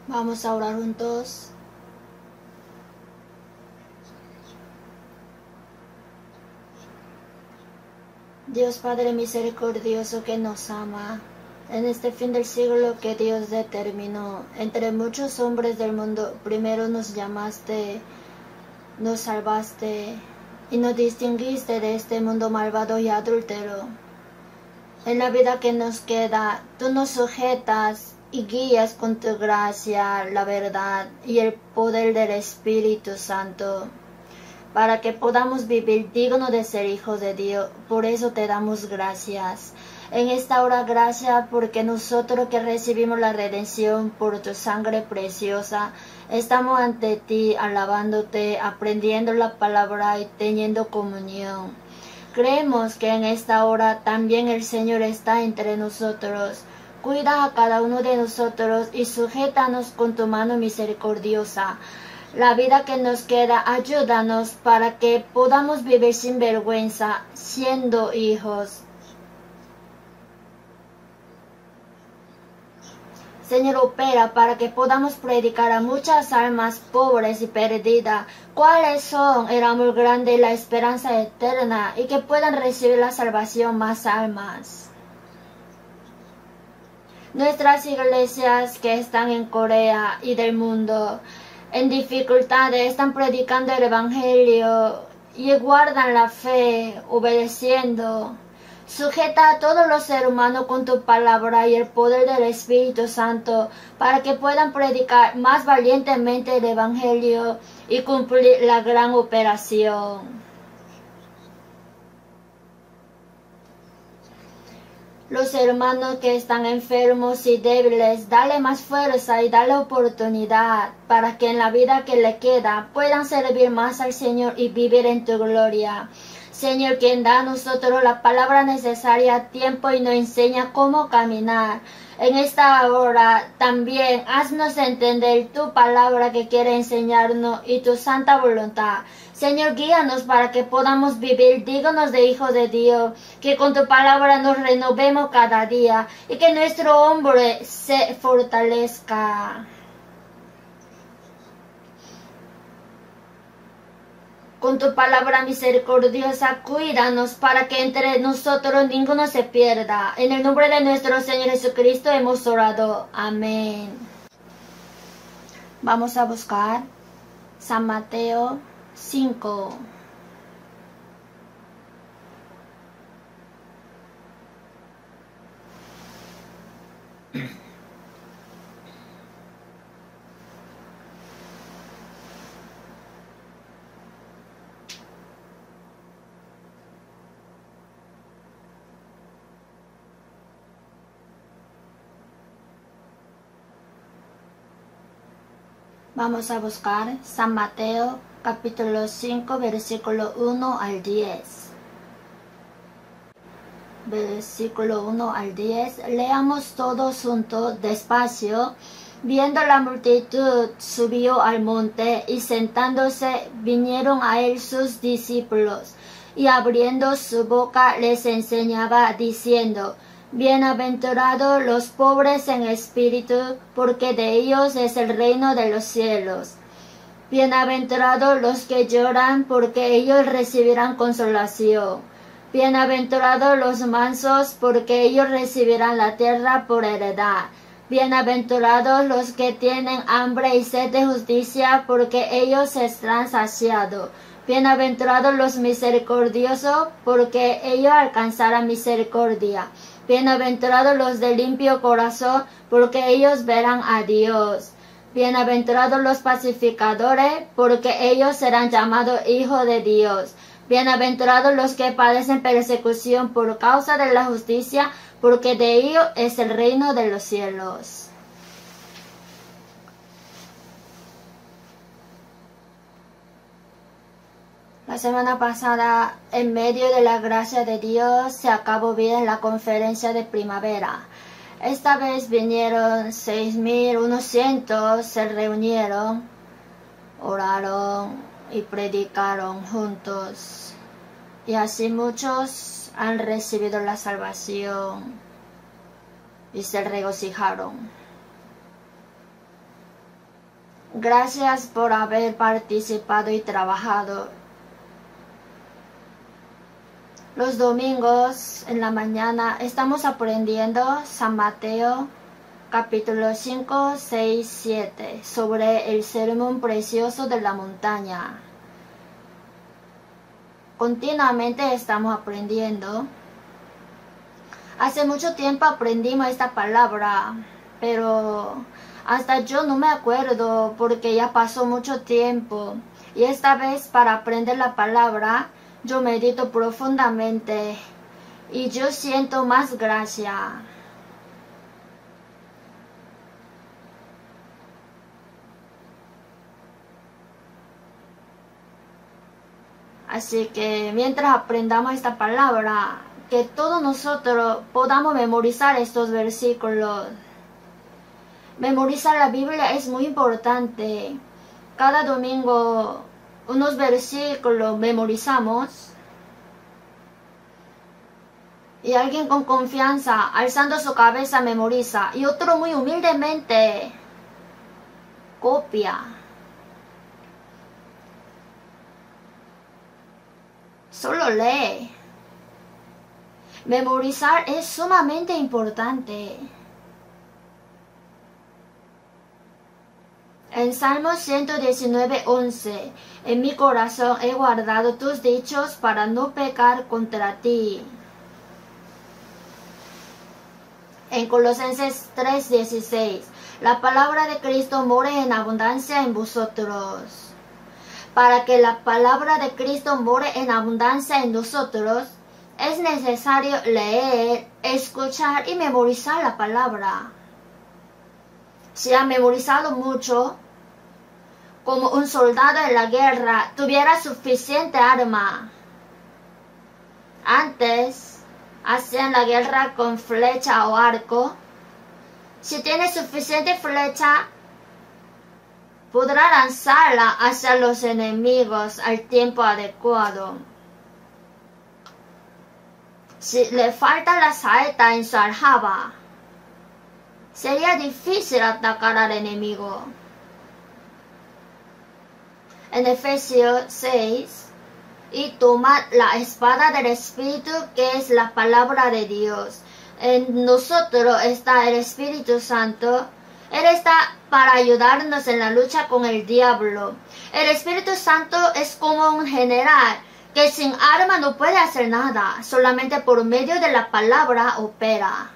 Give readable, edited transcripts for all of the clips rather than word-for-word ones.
Vamos a orar juntos. Dios Padre misericordioso que nos ama, en este fin del siglo que Dios determinó, entre muchos hombres del mundo, primero nos llamaste, nos salvaste y nos distinguiste de este mundo malvado y adúltero. En la vida que nos queda, tú nos sujetas y guías con tu gracia, la verdad y el poder del Espíritu Santo, para que podamos vivir digno de ser hijos de Dios. Por eso te damos gracias. En esta hora, gracias porque nosotros que recibimos la redención por tu sangre preciosa, estamos ante ti alabándote, aprendiendo la palabra y teniendo comunión. Creemos que en esta hora también el Señor está entre nosotros. Cuida a cada uno de nosotros y sujétanos con tu mano misericordiosa. La vida que nos queda, ayúdanos para que podamos vivir sin vergüenza, siendo hijos. Señor, opera para que podamos predicar a muchas almas pobres y perdidas cuáles son el amor grande y la esperanza eterna, y que puedan recibir la salvación más almas. Nuestras iglesias que están en Corea y del mundo en dificultades están predicando el Evangelio y guardan la fe, obedeciendo. Sujeta a todos los seres humanos con tu palabra y el poder del Espíritu Santo para que puedan predicar más valientemente el Evangelio y cumplir la gran operación. Los hermanos que están enfermos y débiles, dale más fuerza y dale oportunidad para que en la vida que le queda puedan servir más al Señor y vivir en tu gloria. Señor, quien da a nosotros la palabra necesaria a tiempo y nos enseña cómo caminar. En esta hora también haznos entender tu palabra que quiere enseñarnos y tu santa voluntad. Señor, guíanos para que podamos vivir dignos de hijos de Dios, que con tu palabra nos renovemos cada día y que nuestro hombre se fortalezca. Con tu palabra misericordiosa, cuídanos para que entre nosotros ninguno se pierda. En el nombre de nuestro Señor Jesucristo hemos orado. Amén. Vamos a buscar San Mateo 5. Vamos a buscar San Mateo capítulo 5, versículo 1 al 10. Versículo 1 al 10. Leamos todos juntos despacio. Viendo la multitud, subió al monte y sentándose vinieron a él sus discípulos, y abriendo su boca les enseñaba diciendo: Bienaventurados los pobres en espíritu, porque de ellos es el reino de los cielos. Bienaventurados los que lloran, porque ellos recibirán consolación. Bienaventurados los mansos, porque ellos recibirán la tierra por heredad. Bienaventurados los que tienen hambre y sed de justicia, porque ellos serán saciados. Bienaventurados los misericordiosos, porque ellos alcanzarán misericordia. Bienaventurados los de limpio corazón, porque ellos verán a Dios. Bienaventurados los pacificadores, porque ellos serán llamados hijos de Dios. Bienaventurados los que padecen persecución por causa de la justicia, porque de ellos es el reino de los cielos. La semana pasada, en medio de la gracia de Dios, se acabó bien la conferencia de primavera. Esta vez vinieron 6.100, se reunieron, oraron y predicaron juntos. Y así muchos han recibido la salvación y se regocijaron. Gracias por haber participado y trabajado. Los domingos en la mañana estamos aprendiendo San Mateo capítulo 5, 6, 7 sobre el sermón precioso de la montaña. Continuamente estamos aprendiendo. Hace mucho tiempo aprendimos esta palabra, pero hasta yo no me acuerdo porque ya pasó mucho tiempo. Y esta vez para aprender la palabra, yo medito profundamente y yo siento más gracia. Así que mientras aprendamos esta palabra, que todos nosotros podamos memorizar estos versículos. Memorizar la Biblia es muy importante. Cada domingo unos versículos memorizamos. Y alguien con confianza, alzando su cabeza, memoriza. Y otro muy humildemente copia. Solo lee. Memorizar es sumamente importante. En Salmo 119, 11, en mi corazón he guardado tus dichos para no pecar contra ti. En Colosenses 3, 16, la palabra de Cristo more en abundancia en vosotros. Para que la palabra de Cristo more en abundancia en nosotros, es necesario leer, escuchar y memorizar la palabra. Si ha memorizado mucho, como un soldado en la guerra tuviera suficiente arma. Antes hacían la guerra con flecha o arco. Si tiene suficiente flecha, podrá lanzarla hacia los enemigos al tiempo adecuado. Si le falta la saeta en su aljaba, sería difícil atacar al enemigo. En Efesios 6, y tomad la espada del Espíritu, que es la palabra de Dios. En nosotros está el Espíritu Santo. Él está para ayudarnos en la lucha con el diablo. El Espíritu Santo es como un general que sin arma no puede hacer nada, solamente por medio de la palabra opera.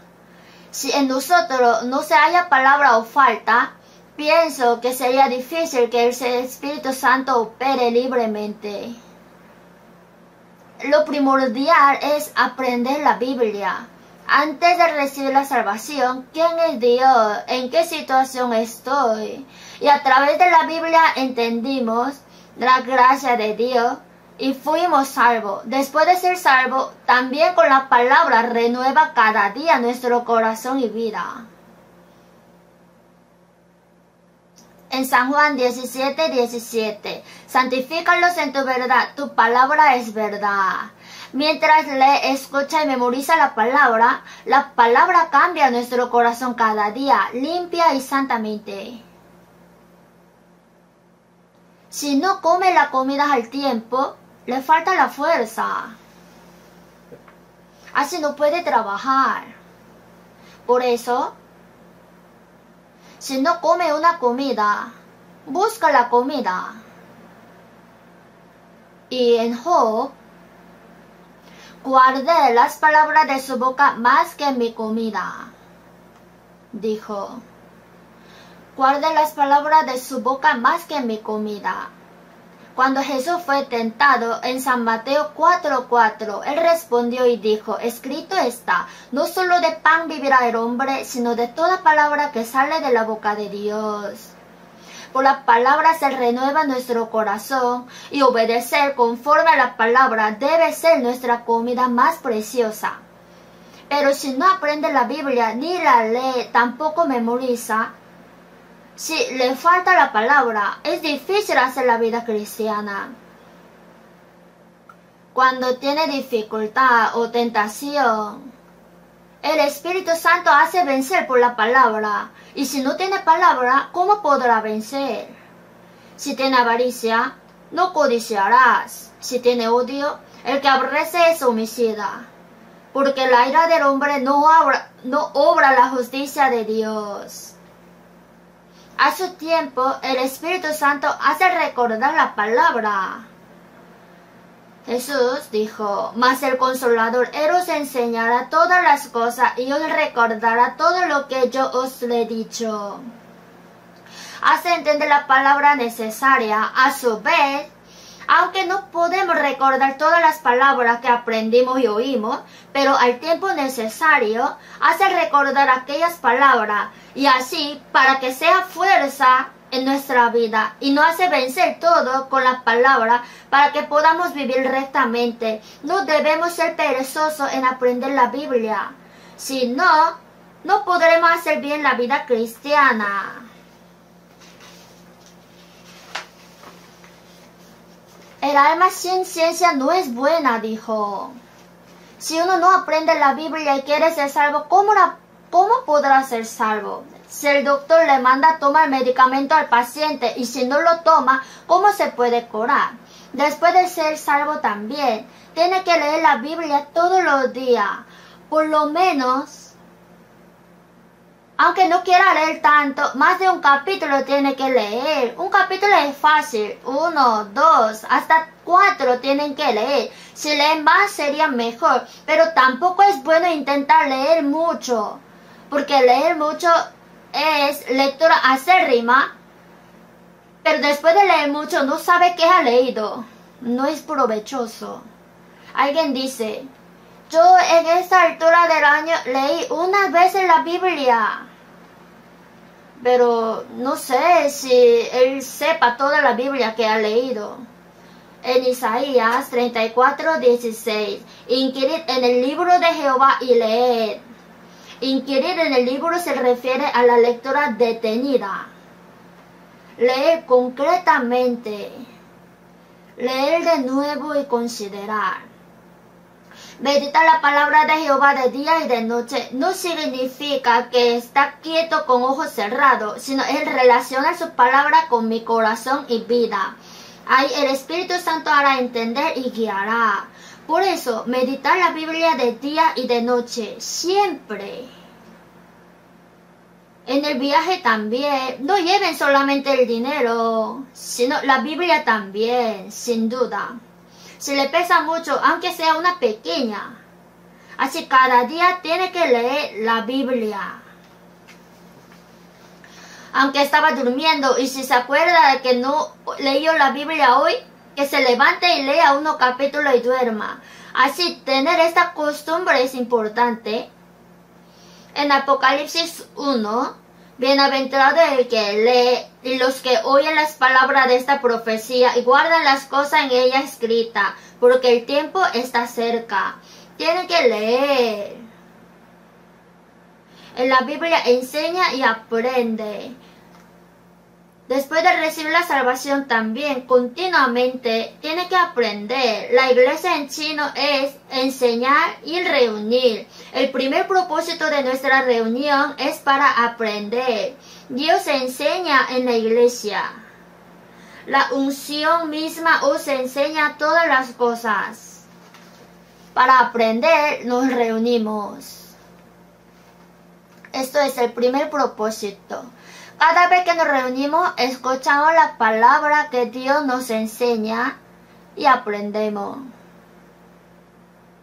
Si en nosotros no se haya palabra o falta, pienso que sería difícil que el Espíritu Santo opere libremente. Lo primordial es aprender la Biblia. Antes de recibir la salvación, ¿quién es Dios? ¿En qué situación estoy? Y a través de la Biblia entendimos la gracia de Dios y fuimos salvos. Después de ser salvos, también con la palabra renueva cada día nuestro corazón y vida. En San Juan 17, 17, santifícalos en tu verdad, tu palabra es verdad. Mientras lee, escucha y memoriza la palabra cambia nuestro corazón cada día, limpia y santamente. Si no come la comida al tiempo, le falta la fuerza. Así no puede trabajar. Por eso, si no come una comida, busca la comida. Y en Job, guardé las palabras de su boca más que mi comida. Dijo, guardé las palabras de su boca más que mi comida. Cuando Jesús fue tentado en San Mateo 4:4, él respondió y dijo, escrito está, no solo de pan vivirá el hombre, sino de toda palabra que sale de la boca de Dios. Por la palabra se renueva nuestro corazón y obedecer conforme a la palabra debe ser nuestra comida más preciosa. Pero si no aprende la Biblia ni la lee, tampoco memoriza, si le falta la palabra, es difícil hacer la vida cristiana. Cuando tiene dificultad o tentación, el Espíritu Santo hace vencer por la palabra. Y si no tiene palabra, ¿cómo podrá vencer? Si tiene avaricia, no codiciarás. Si tiene odio, el que aborrece es homicida. Porque la ira del hombre no obra la justicia de Dios. A su tiempo, el Espíritu Santo hace recordar la palabra. Jesús dijo, mas el Consolador, Él os enseñará todas las cosas y os recordará todo lo que yo os le he dicho. Hace entender la palabra necesaria. A su vez, aunque no podemos recordar todas las palabras que aprendimos y oímos, pero al tiempo necesario, hace recordar aquellas palabras y así para que sea fuerza en nuestra vida y nos hace vencer todo con la palabra para que podamos vivir rectamente. No debemos ser perezosos en aprender la Biblia. Si no, no podremos hacer bien la vida cristiana. El alma sin ciencia no es buena, dijo. Si uno no aprende la Biblia y quiere ser salvo, ¿cómo podrá ser salvo? Si el doctor le manda a tomar medicamento al paciente y si no lo toma, ¿cómo se puede curar? Después de ser salvo también, tiene que leer la Biblia todos los días. Por lo menos, aunque no quiera leer tanto, más de un capítulo tiene que leer. Un capítulo es fácil, 1, 2, hasta 4 tienen que leer. Si leen más sería mejor, pero tampoco es bueno intentar leer mucho, porque leer mucho es lectura acérrima, pero después de leer mucho no sabe qué ha leído. No es provechoso. Alguien dice, yo en esta altura del año leí una vez en la Biblia, pero no sé si él sepa toda la Biblia que ha leído. En Isaías 34:16, inquirid en el libro de Jehová y leed. Inquirir en el libro se refiere a la lectura detenida. Leer concretamente. Leer de nuevo y considerar. Meditar la palabra de Jehová de día y de noche no significa que está quieto con ojos cerrados, sino el relacionar su palabra con mi corazón y vida. Ahí el Espíritu Santo hará entender y guiará. Por eso, meditar la Biblia de día y de noche, siempre. En el viaje también, no lleven solamente el dinero, sino la Biblia también, sin duda. Si le pesa mucho, aunque sea una pequeña. Así cada día tiene que leer la Biblia. Aunque estaba durmiendo y si se acuerda de que no leyó la Biblia hoy, que se levante y lea unos capítulos y duerma. Así, tener esta costumbre es importante. En Apocalipsis 1, bienaventurado el que lee y los que oyen las palabras de esta profecía y guardan las cosas en ella escritas, porque el tiempo está cerca. Tienen que leer. En la Biblia enseña y aprende. Después de recibir la salvación también, continuamente, tiene que aprender. La iglesia en chino es enseñar y reunir. El primer propósito de nuestra reunión es para aprender. Dios enseña en la iglesia. La unción misma os enseña todas las cosas. Para aprender nos reunimos. Esto es el primer propósito. Cada vez que nos reunimos, escuchamos la palabra que Dios nos enseña y aprendemos.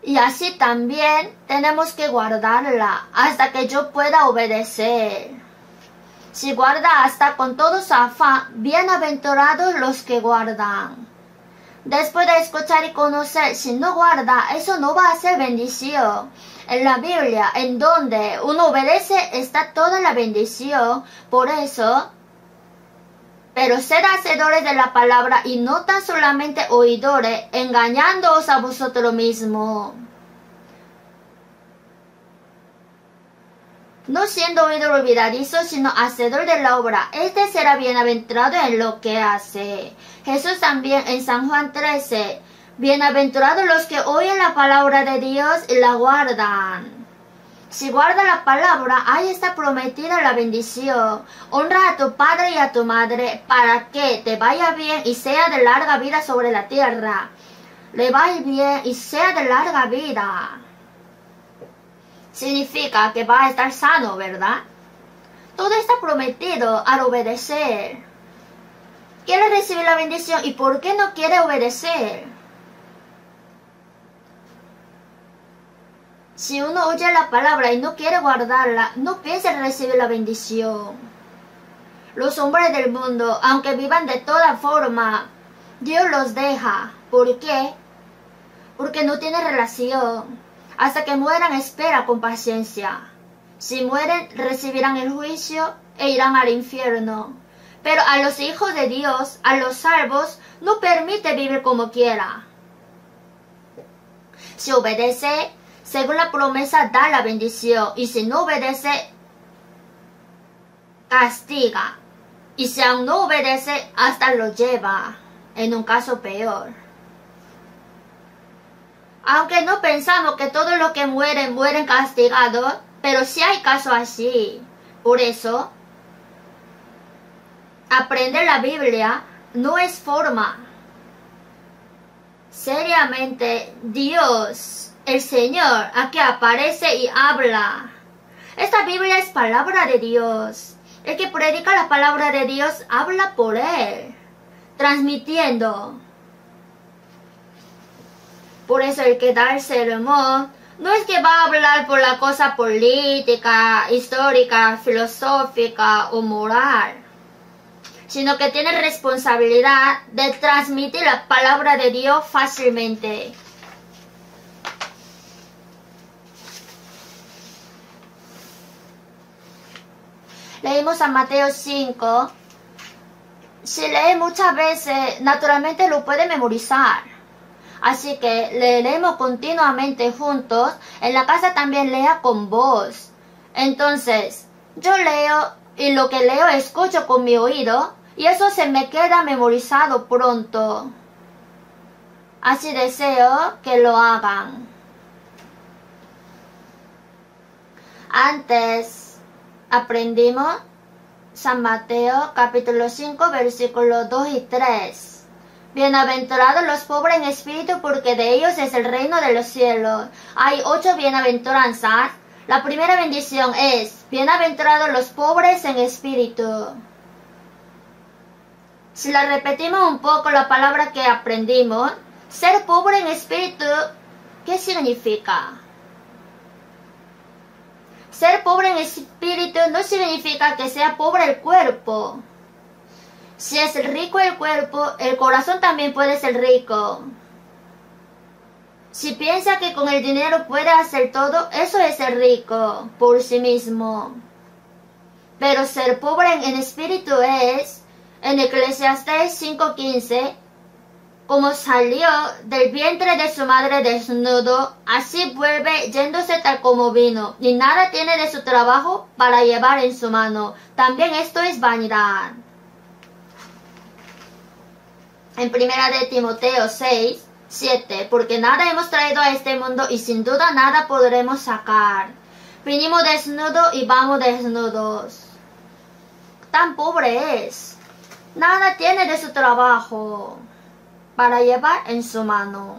Y así también tenemos que guardarla hasta que yo pueda obedecer. Si guarda hasta con todo su afán, bienaventurados los que guardan. Después de escuchar y conocer, si no guarda, eso no va a ser bendición. En la Biblia, en donde uno obedece, está toda la bendición. Por eso, pero sed hacedores de la palabra y no tan solamente oidores, engañándoos a vosotros mismos. No siendo oidor olvidadizo, sino hacedor de la obra. Este será bienaventurado en lo que hace. Jesús también en San Juan 13. Bienaventurados los que oyen la palabra de Dios y la guardan. Si guarda la palabra, ahí está prometida la bendición. Honra a tu padre y a tu madre para que te vaya bien y sea de larga vida sobre la tierra. Le vaya bien y sea de larga vida. Significa que va a estar sano, ¿verdad? Todo está prometido al obedecer. Quiere recibir la bendición y ¿por qué no quiere obedecer? Si uno oye la palabra y no quiere guardarla, no piensa en recibir la bendición. Los hombres del mundo, aunque vivan de toda forma, Dios los deja. ¿Por qué? Porque no tienen relación. Hasta que mueran, espera con paciencia. Si mueren, recibirán el juicio e irán al infierno. Pero a los hijos de Dios, a los salvos, no permite vivir como quiera. Si obedece, según la promesa, da la bendición. Y si no obedece, castiga. Y si aún no obedece, hasta lo lleva, en un caso peor. Aunque no pensamos que todos los que mueren, mueren castigados, pero sí hay casos así. Por eso, aprender la Biblia no es forma. Seriamente, Dios, el Señor, aquí aparece y habla. Esta Biblia es palabra de Dios. El que predica la palabra de Dios habla por Él, transmitiendo. Por eso el que da el sermón no es que va a hablar por la cosa política, histórica, filosófica o moral, sino que tiene responsabilidad de transmitir la palabra de Dios fácilmente. Leímos a Mateo 5. Si lee muchas veces, naturalmente lo puede memorizar. Así que leeremos continuamente juntos. En la casa también lea con voz. Entonces, yo leo y lo que leo escucho con mi oído y eso se me queda memorizado pronto. Así deseo que lo hagan. Antes aprendimos San Mateo capítulo 5 versículos 2 y 3. Bienaventurados los pobres en espíritu, porque de ellos es el reino de los cielos. Hay 8 bienaventuranzas. La primera bendición es, bienaventurados los pobres en espíritu. Si la repetimos un poco la palabra que aprendimos, ser pobre en espíritu, ¿qué significa? Ser pobre en espíritu no significa que sea pobre el cuerpo. Si es rico el cuerpo, el corazón también puede ser rico. Si piensa que con el dinero puede hacer todo, eso es ser rico por sí mismo. Pero ser pobre en espíritu es, en Eclesiastés 5:15, como salió del vientre de su madre desnudo, así vuelve yéndose tal como vino, y nada tiene de su trabajo para llevar en su mano. También esto es vanidad. En 1 de Timoteo 6:7, porque nada hemos traído a este mundo y sin duda nada podremos sacar. Vinimos desnudos y vamos desnudos. Tan pobre es. Nada tiene de su trabajo para llevar en su mano.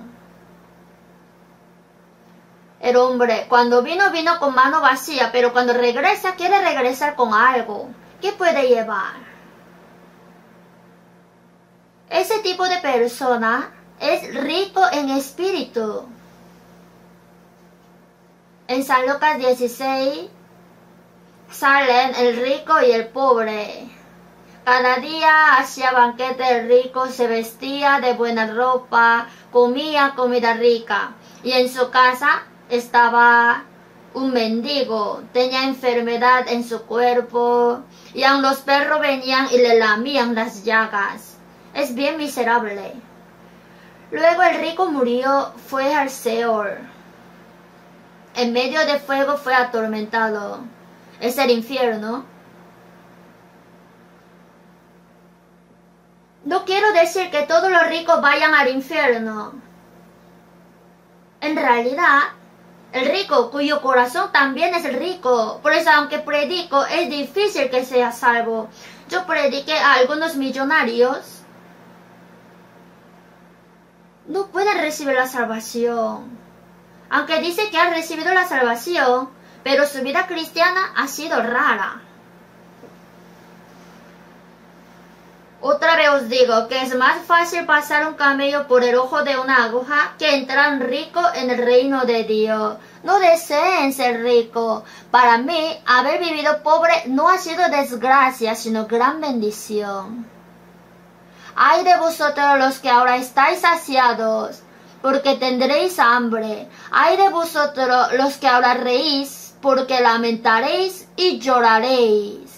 El hombre, cuando vino con mano vacía, pero cuando regresa, quiere regresar con algo. ¿Qué puede llevar? Ese tipo de persona es rico en espíritu. En San Lucas 16 salen el rico y el pobre. Cada día hacía banquete el rico, se vestía de buena ropa, comía comida rica. Y en su casa estaba un mendigo, tenía enfermedad en su cuerpo, y aun los perros venían y le lamían las llagas. Es bien miserable. Luego el rico murió, fue al Seol. En medio de fuego fue atormentado. Es el infierno. No quiero decir que todos los ricos vayan al infierno. En realidad, El rico cuyo corazón también es rico. Por eso aunque predico es difícil que sea salvo. Yo prediqué a algunos millonarios. No pueden recibir la salvación. Aunque dice que han recibido la salvación, pero su vida cristiana ha sido rara. Otra vez os digo que es más fácil pasar un camello por el ojo de una aguja que entrar un rico en el reino de Dios. No deseen ser rico. Para mí, haber vivido pobre no ha sido desgracia, sino gran bendición. Ay de vosotros los que ahora estáis saciados, porque tendréis hambre. Ay de vosotros los que ahora reís, porque lamentaréis y lloraréis.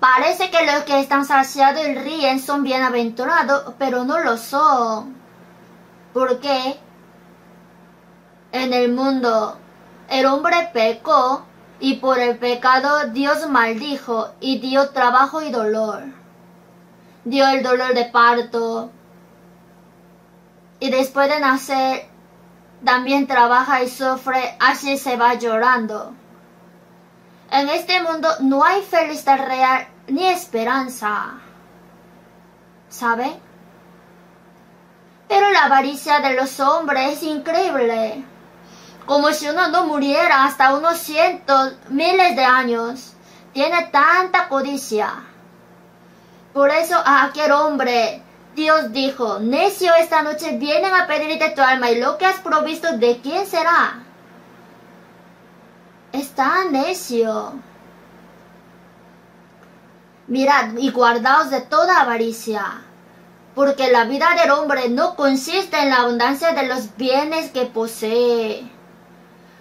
Parece que los que están saciados y ríen son bienaventurados, pero no lo son. ¿Por qué? En el mundo el hombre pecó y por el pecado Dios maldijo y dio trabajo y dolor. Dio el dolor de parto y después de nacer también trabaja y sufre, así se va llorando. En este mundo no hay felicidad real ni esperanza, ¿sabe? Pero la avaricia de los hombres es increíble. Como si uno no muriera hasta unos cientos, miles de años. Tiene tanta codicia. Por eso a aquel hombre Dios dijo: necio, esta noche vienen a pedirte tu alma, y lo que has provisto, ¿de quién será? Está necio. Mirad y guardaos de toda avaricia, porque la vida del hombre no consiste en la abundancia de los bienes que posee.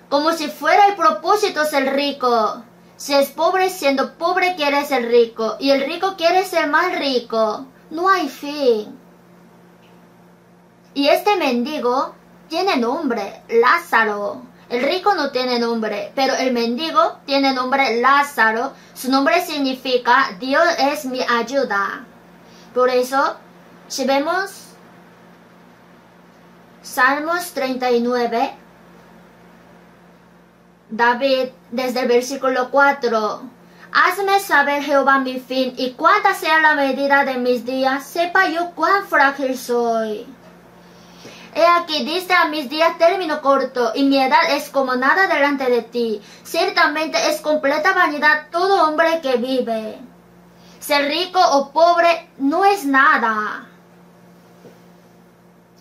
Como si fuera el propósito ser rico. Si es pobre, siendo pobre quiere ser rico, y el rico quiere ser más rico. No hay fin. Y este mendigo tiene nombre, Lázaro. El rico no tiene nombre, pero el mendigo tiene nombre Lázaro. Su nombre significa Dios es mi ayuda. Por eso, si vemos Salmos 39, David, desde el versículo 4, hazme saber, Jehová, mi fin, y cuánta sea la medida de mis días, sepa yo cuán frágil soy. He aquí, diste a mis días término corto, y mi edad es como nada delante de ti. Ciertamente es completa vanidad todo hombre que vive. Ser rico o pobre no es nada.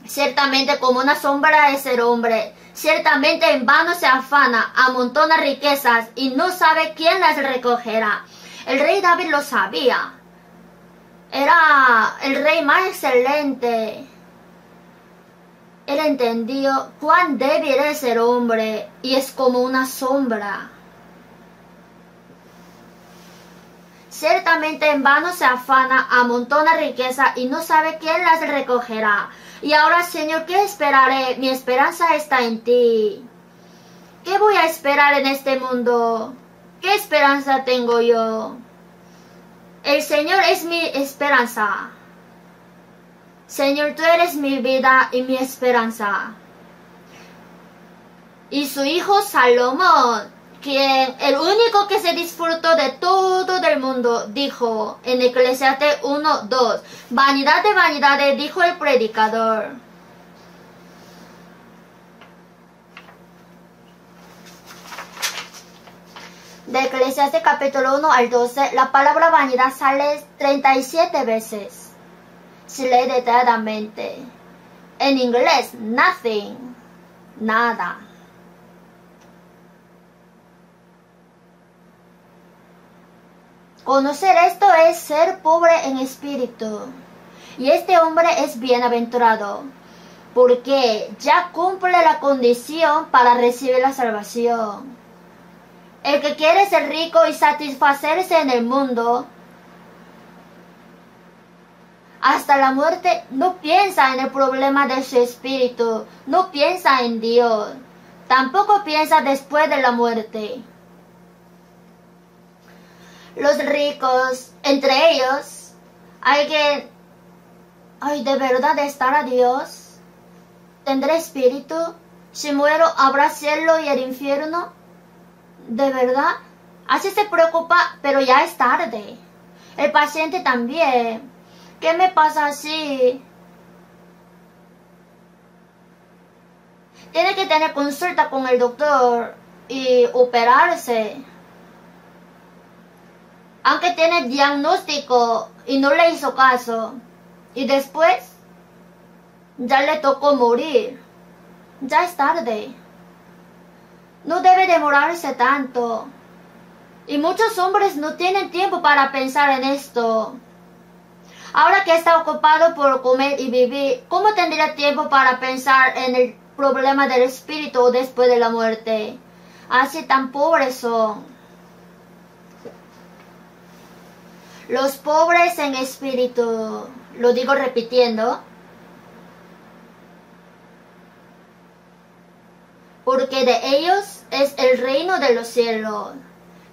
Ciertamente como una sombra es ser hombre. Ciertamente en vano se afana, amontona riquezas, y no sabe quién las recogerá. El rey David lo sabía. Era el rey más excelente. Él entendió cuán débil es el hombre y es como una sombra. Ciertamente en vano se afana, amontona riqueza y no sabe quién las recogerá. Y ahora, Señor, ¿qué esperaré? Mi esperanza está en ti. ¿Qué voy a esperar en este mundo? ¿Qué esperanza tengo yo? El Señor es mi esperanza. Señor, tú eres mi vida y mi esperanza. Y su hijo Salomón, quien el único que se disfrutó de todo del mundo, dijo en Eclesiastés 1:2, vanidad de vanidades, dijo el predicador. De Eclesiastés capítulo 1 al 12, la palabra vanidad sale 37 veces. Se lee detalladamente. En inglés, nothing, nada. Conocer esto es ser pobre en espíritu. Y este hombre es bienaventurado, porque ya cumple la condición para recibir la salvación. El que quiere ser rico y satisfacerse en el mundo, hasta la muerte, no piensa en el problema de su espíritu, no piensa en Dios, tampoco piensa después de la muerte. Los ricos, entre ellos, alguien, ay, ¿de verdad estará Dios? ¿Tendré espíritu? Si muero, ¿habrá cielo y el infierno? ¿De verdad? Así se preocupa, pero ya es tarde. El paciente también. ¿Qué me pasa así? Tiene que tener consulta con el doctor y operarse. Aunque tiene diagnóstico y no le hizo caso. Y después ya le tocó morir. Ya es tarde. No debe demorarse tanto. Y muchos hombres no tienen tiempo para pensar en esto. Ahora que está ocupado por comer y vivir, ¿cómo tendría tiempo para pensar en el problema del espíritu después de la muerte? Así tan pobres son. Los pobres en espíritu, lo digo repitiendo, porque de ellos es el reino de los cielos.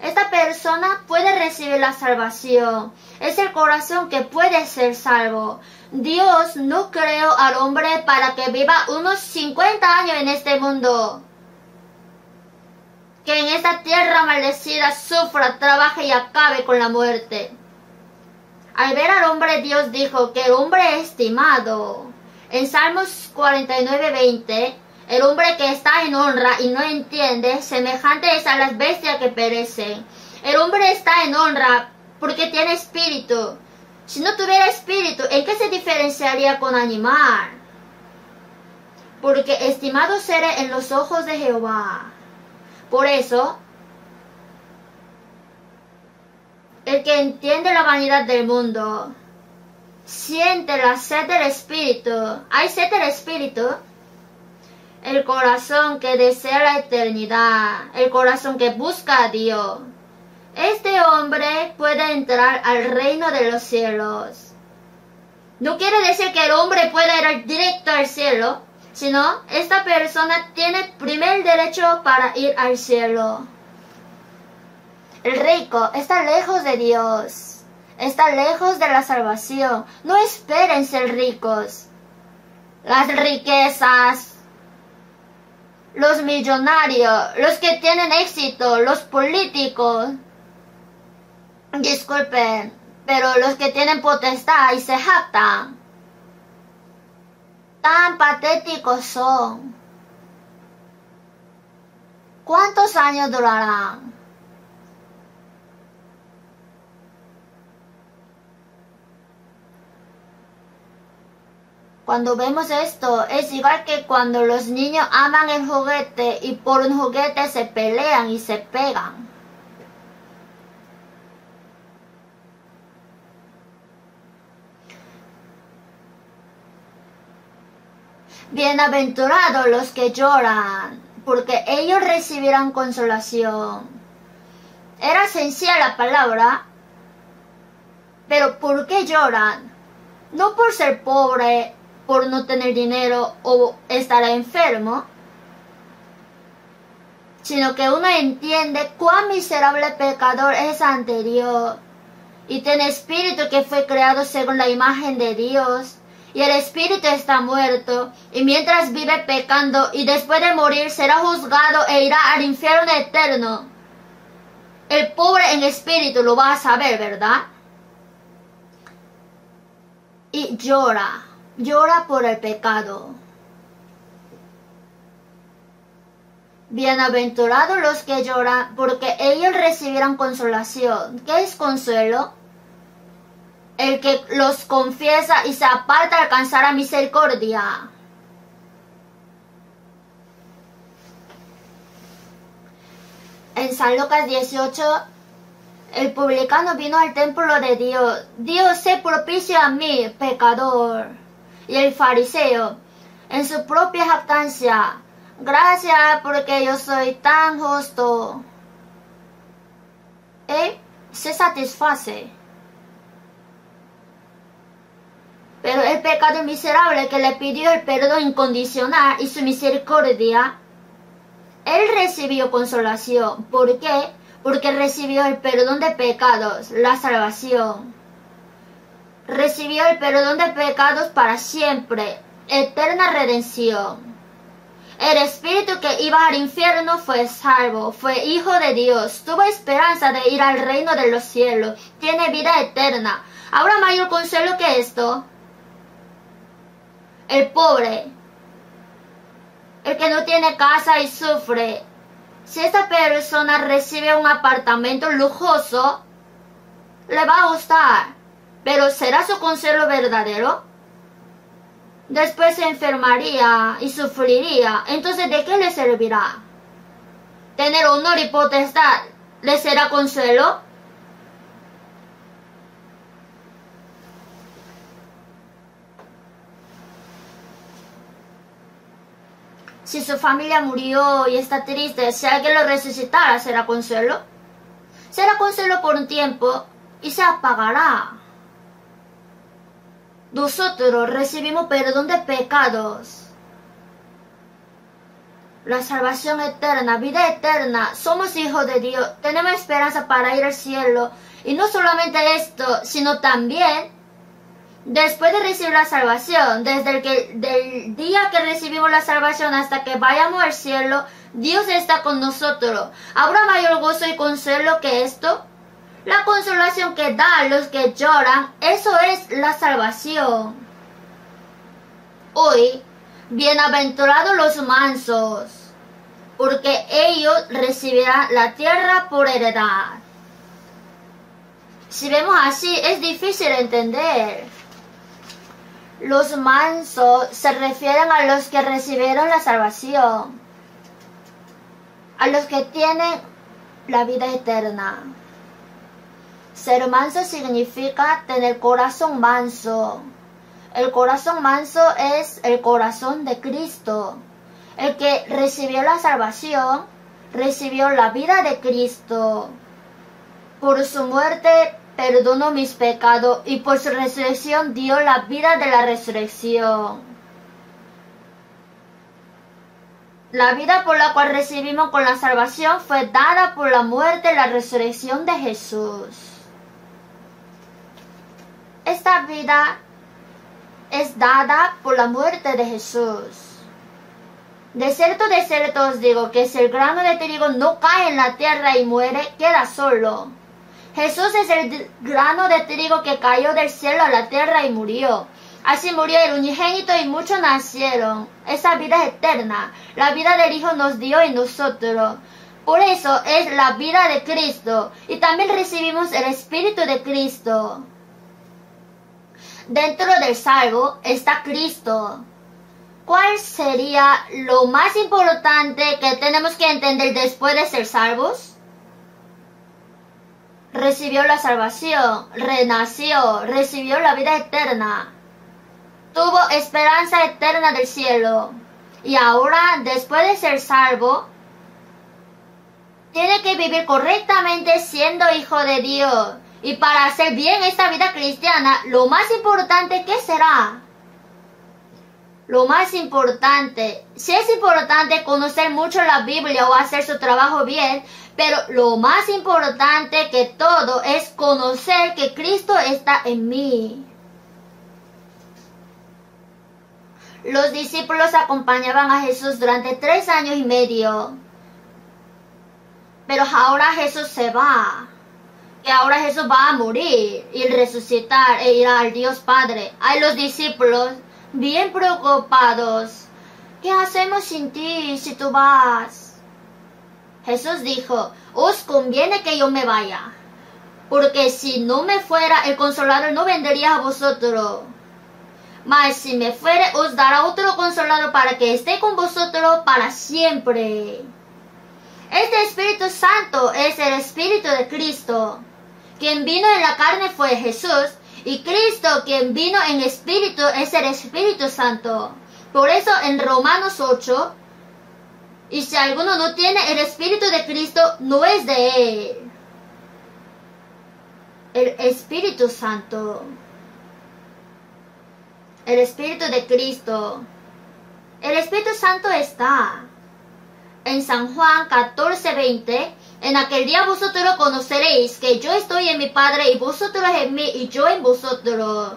Esta persona puede recibir la salvación. Es el corazón que puede ser salvo. Dios no creó al hombre para que viva unos 50 años en este mundo. Que en esta tierra maldecida sufra, trabaje y acabe con la muerte. Al ver al hombre, Dios dijo que el hombre es estimado. En Salmos 49:20, el hombre que está en honra y no entiende, semejante es a las bestias que perecen. El hombre está en honra porque tiene espíritu. Si no tuviera espíritu, ¿en qué se diferenciaría con animal? Porque estimado seré en los ojos de Jehová. Por eso, el que entiende la vanidad del mundo, siente la sed del espíritu. ¿Hay sed del espíritu? El corazón que desea la eternidad, el corazón que busca a Dios. Este hombre puede entrar al reino de los cielos. No quiere decir que el hombre pueda ir directo al cielo, sino esta persona tiene primer derecho para ir al cielo. El rico está lejos de Dios, está lejos de la salvación. No esperen ser ricos. Las riquezas, los millonarios, los que tienen éxito, los políticos, disculpen, pero los que tienen potestad y se jactan, tan patéticos son. ¿Cuántos años durarán? Cuando vemos esto, es igual que cuando los niños aman el juguete y por un juguete se pelean y se pegan. Bienaventurados los que lloran, porque ellos recibirán consolación. Era sencilla la palabra, pero ¿por qué lloran? No por ser pobre, por no tener dinero o estar enfermo, sino que uno entiende cuán miserable pecador es ante Dios y tiene espíritu que fue creado según la imagen de Dios, y el espíritu está muerto, y mientras vive pecando y después de morir será juzgado e irá al infierno eterno. El pobre en espíritu lo va a saber, ¿verdad? Y llora por el pecado. Bienaventurados los que lloran, porque ellos recibirán consolación. ¿Qué es consuelo? El que los confiesa y se aparta alcanzará misericordia. En San Lucas 18, el publicano vino al templo de Dios. Dios, sé propicio a mí, pecador. Y el fariseo, en su propia jactancia, gracias porque yo soy tan justo. Él se satisface. Pero el pecador miserable que le pidió el perdón incondicional y su misericordia, él recibió consolación. ¿Por qué? Porque recibió el perdón de pecados, la salvación. Recibió el perdón de pecados para siempre. eterna redención. El espíritu que iba al infierno fue salvo, fue hijo de Dios, tuvo esperanza de ir al reino de los cielos, tiene vida eterna. ¿Habrá mayor consuelo que esto? El pobre, el que no tiene casa y sufre, si esta persona recibe un apartamento lujoso, le va a gustar, pero ¿será su consuelo verdadero? Después se enfermaría y sufriría. Entonces, ¿de qué le servirá? ¿Tener honor y potestad le será consuelo? Si su familia murió y está triste, si alguien lo resucitara, ¿será consuelo? Será consuelo por un tiempo y se apagará. Nosotros recibimos perdón de pecados, la salvación eterna, vida eterna, somos hijos de Dios, tenemos esperanza para ir al cielo. Y no solamente esto, sino también, después de recibir la salvación, del día que recibimos la salvación hasta que vayamos al cielo, Dios está con nosotros. ¿Habrá mayor gozo y consuelo que esto? La consolación que da a los que lloran, eso es la salvación. Hoy, bienaventurados los mansos, porque ellos recibirán la tierra por heredad. Si vemos así, es difícil entender. Los mansos se refieren a los que recibieron la salvación, a los que tienen la vida eterna. Ser manso significa tener corazón manso. El corazón manso es el corazón de Cristo. El que recibió la salvación, recibió la vida de Cristo. Por su muerte perdonó mis pecados y por su resurrección dio la vida de la resurrección. La vida por la cual recibimos con la salvación fue dada por la muerte y la resurrección de Jesús. Esta vida es dada por la muerte de Jesús. De cierto os digo que si el grano de trigo no cae en la tierra y muere, queda solo. Jesús es el grano de trigo que cayó del cielo a la tierra y murió. Así murió el unigénito y muchos nacieron. Esa vida es eterna. La vida del Hijo nos dio en nosotros. Por eso es la vida de Cristo. Y también recibimos el Espíritu de Cristo. Dentro del salvo está Cristo. ¿Cuál sería lo más importante que tenemos que entender después de ser salvos? Recibió la salvación, renació, recibió la vida eterna, tuvo esperanza eterna del cielo. Y ahora, después de ser salvo, tiene que vivir correctamente siendo hijo de Dios. Y para hacer bien esta vida cristiana, lo más importante, ¿qué será? Lo más importante, sí es importante conocer mucho la Biblia o hacer su trabajo bien, pero lo más importante que todo es conocer que Cristo está en mí. Los discípulos acompañaban a Jesús durante 3 años y medio. Pero ahora Jesús se va. Que ahora Jesús va a morir y resucitar e ir al Dios Padre. Hay los discípulos bien preocupados. ¿Qué hacemos sin ti si tú vas? Jesús dijo, os conviene que yo me vaya, porque si no me fuera, el Consolador no vendría a vosotros. Mas si me fuere, os dará otro Consolador para que esté con vosotros para siempre. Este Espíritu Santo es el Espíritu de Cristo. Quien vino en la carne fue Jesús, y Cristo, quien vino en Espíritu, es el Espíritu Santo. Por eso en Romanos 8, y si alguno no tiene el Espíritu de Cristo, no es de él. El Espíritu Santo. El Espíritu de Cristo. El Espíritu Santo está. En San Juan 14:20, en aquel día vosotros conoceréis que yo estoy en mi Padre y vosotros en mí y yo en vosotros.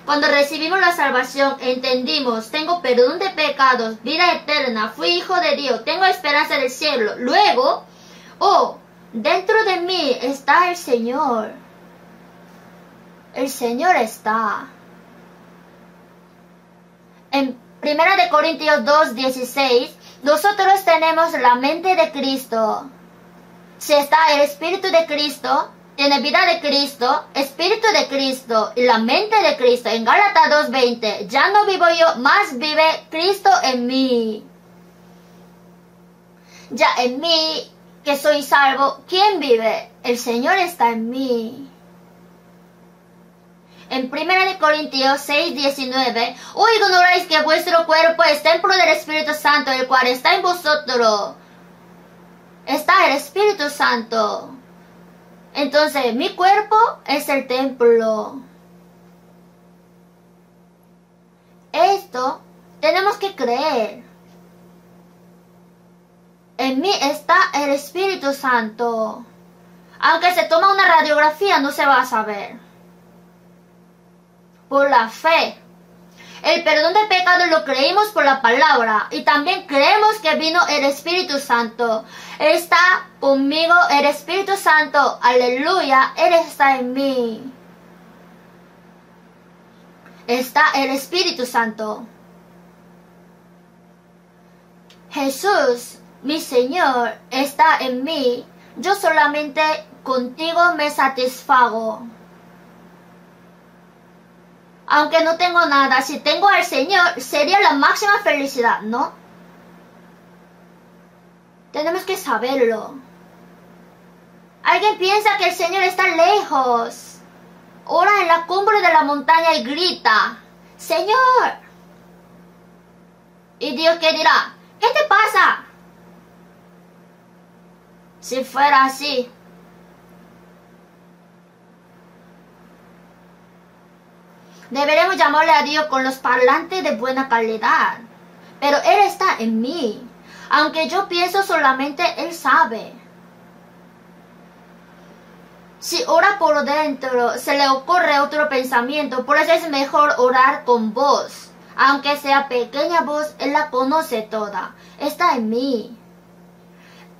Cuando recibimos la salvación, entendimos, tengo perdón de pecados, vida eterna, fui hijo de Dios, tengo esperanza del cielo. Luego, dentro de mí está el Señor. El Señor está. En 1 Corintios 2:16, nosotros tenemos la mente de Cristo. Si está el Espíritu de Cristo, tiene vida de Cristo, Espíritu de Cristo y la mente de Cristo. En Gálatas 2:20, ya no vivo yo, más vive Cristo en mí. Ya en mí, que soy salvo, ¿quién vive? El Señor está en mí. En 1 Corintios 6:19, ignoráis que vuestro cuerpo es templo del Espíritu Santo, el cual está en vosotros. Está el Espíritu Santo. Entonces, mi cuerpo es el templo. Esto tenemos que creer. En mí está el Espíritu Santo. Aunque se toma una radiografía, no se va a saber. Por la fe. El perdón de pecados lo creímos por la palabra y también creemos que vino el Espíritu Santo. Está conmigo el Espíritu Santo. Aleluya, Él está en mí. Está el Espíritu Santo. Jesús, mi Señor, está en mí. Yo solamente contigo me satisfago. Aunque no tengo nada, si tengo al Señor, sería la máxima felicidad, ¿no? Tenemos que saberlo. Alguien piensa que el Señor está lejos. Ora en la cumbre de la montaña y grita, ¡Señor! Y Dios, ¿qué dirá? ¿Qué te pasa? Si fuera así, deberemos llamarle a Dios con los parlantes de buena calidad. Pero Él está en mí. Aunque yo pienso solamente, Él sabe. Si ora por dentro, se le ocurre otro pensamiento. Por eso es mejor orar con voz. Aunque sea pequeña voz, Él la conoce toda. Está en mí.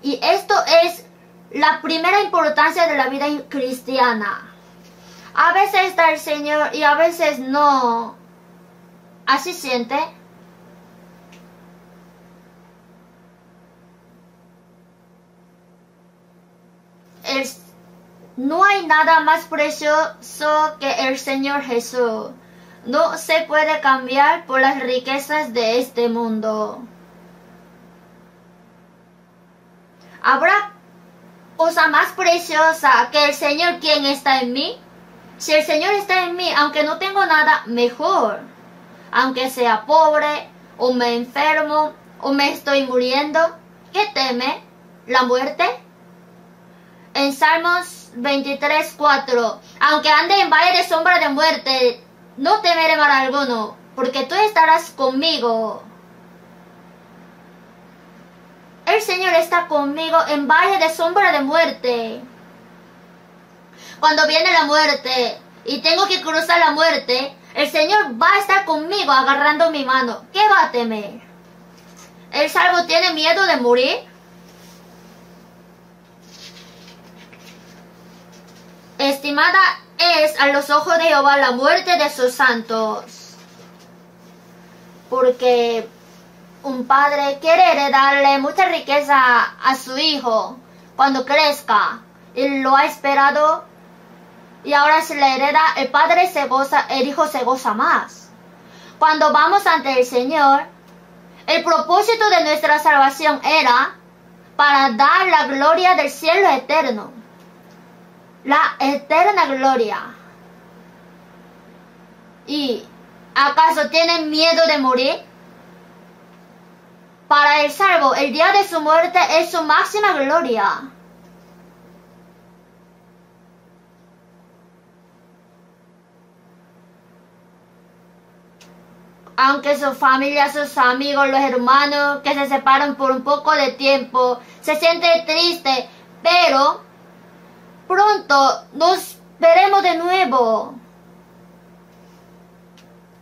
Y esto es la primera importancia de la vida cristiana. A veces está el Señor y a veces no. ¿Así siente? No hay nada más precioso que el Señor Jesús. No se puede cambiar por las riquezas de este mundo. ¿Habrá cosa más preciosa que el Señor quien está en mí? Si el Señor está en mí, aunque no tengo nada, mejor. Aunque sea pobre, o me enfermo, o me estoy muriendo, ¿qué teme? ¿La muerte? En Salmos 23:4, aunque ande en valle de sombra de muerte, no temeré mal alguno, porque tú estarás conmigo. El Señor está conmigo en valle de sombra de muerte. Cuando viene la muerte y tengo que cruzar la muerte, el Señor va a estar conmigo agarrando mi mano. ¿Qué va a temer? ¿El salvo tiene miedo de morir? Estimada es a los ojos de Jehová la muerte de sus santos. Porque un padre quiere heredarle mucha riqueza a su hijo cuando crezca. Y lo ha esperado. Y ahora si le hereda, el padre se goza, el hijo se goza más. Cuando vamos ante el Señor, el propósito de nuestra salvación era para dar la gloria del cielo eterno. La eterna gloria. ¿Y acaso tienen miedo de morir? Para el salvo, el día de su muerte es su máxima gloria. Aunque su familia, sus amigos, los hermanos que se separan por un poco de tiempo, se siente triste, pero pronto nos veremos de nuevo.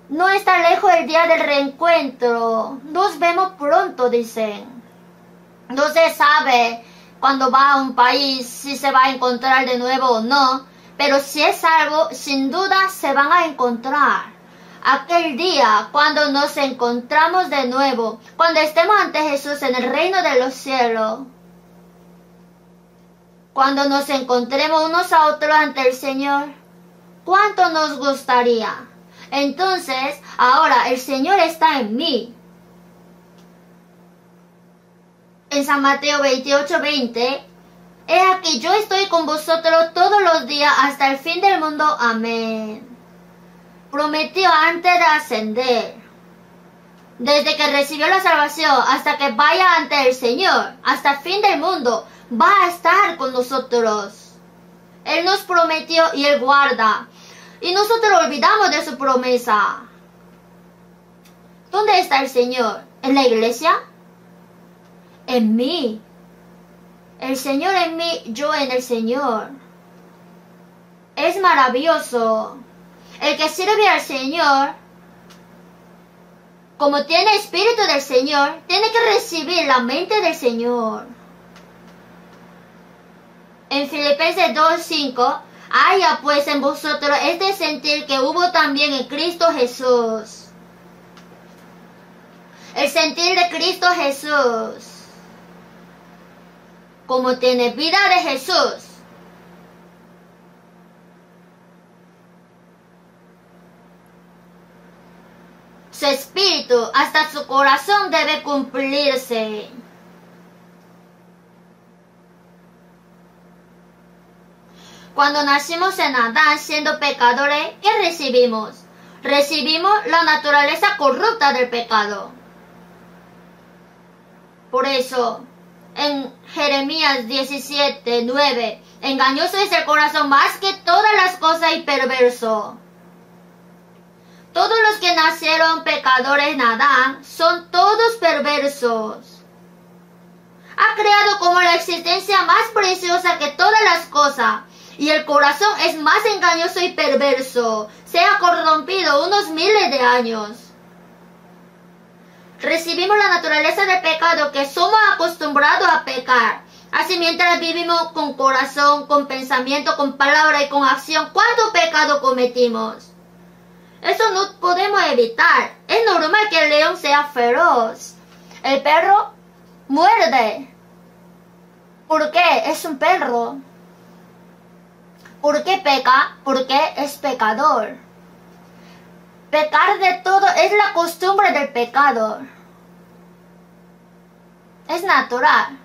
No está lejos el día del reencuentro. Nos vemos pronto, dicen. No se sabe cuando va a un país si se va a encontrar de nuevo o no, pero si es algo, sin duda se van a encontrar. Aquel día, cuando nos encontramos de nuevo, cuando estemos ante Jesús en el reino de los cielos, cuando nos encontremos unos a otros ante el Señor, ¿cuánto nos gustaría? Entonces, ahora el Señor está en mí. En San Mateo 28:20, he aquí yo estoy con vosotros todos los días hasta el fin del mundo. Amén. Prometió antes de ascender. Desde que recibió la salvación hasta que vaya ante el Señor, hasta el fin del mundo, va a estar con nosotros. Él nos prometió y Él guarda. Y nosotros olvidamos de su promesa. ¿Dónde está el Señor? ¿En la iglesia? En mí. El Señor en mí, yo en el Señor. Es maravilloso. El que sirve al Señor, como tiene espíritu del Señor, tiene que recibir la mente del Señor. En Filipenses 2:5, haya pues en vosotros este sentir que hubo también en Cristo Jesús. El sentir de Cristo Jesús. Como tiene vida de Jesús. Su espíritu hasta su corazón debe cumplirse. Cuando nacimos en Adán siendo pecadores, ¿qué recibimos? Recibimos la naturaleza corrupta del pecado. Por eso, en Jeremías 17:9, engañoso es el corazón más que todas las cosas y perverso. Todos los que nacieron pecadores en Adán son todos perversos. Ha creado como la existencia más preciosa que todas las cosas. Y el corazón es más engañoso y perverso. Se ha corrompido unos miles de años. Recibimos la naturaleza del pecado que somos acostumbrados a pecar. Así mientras vivimos con corazón, con pensamiento, con palabra y con acción, ¿cuánto pecado cometimos? Eso no podemos evitar. Es normal que el león sea feroz. El perro muerde. ¿Por qué? Es un perro. ¿Por qué peca? Porque es pecador. Pecar de todo es la costumbre del pecador. Es natural.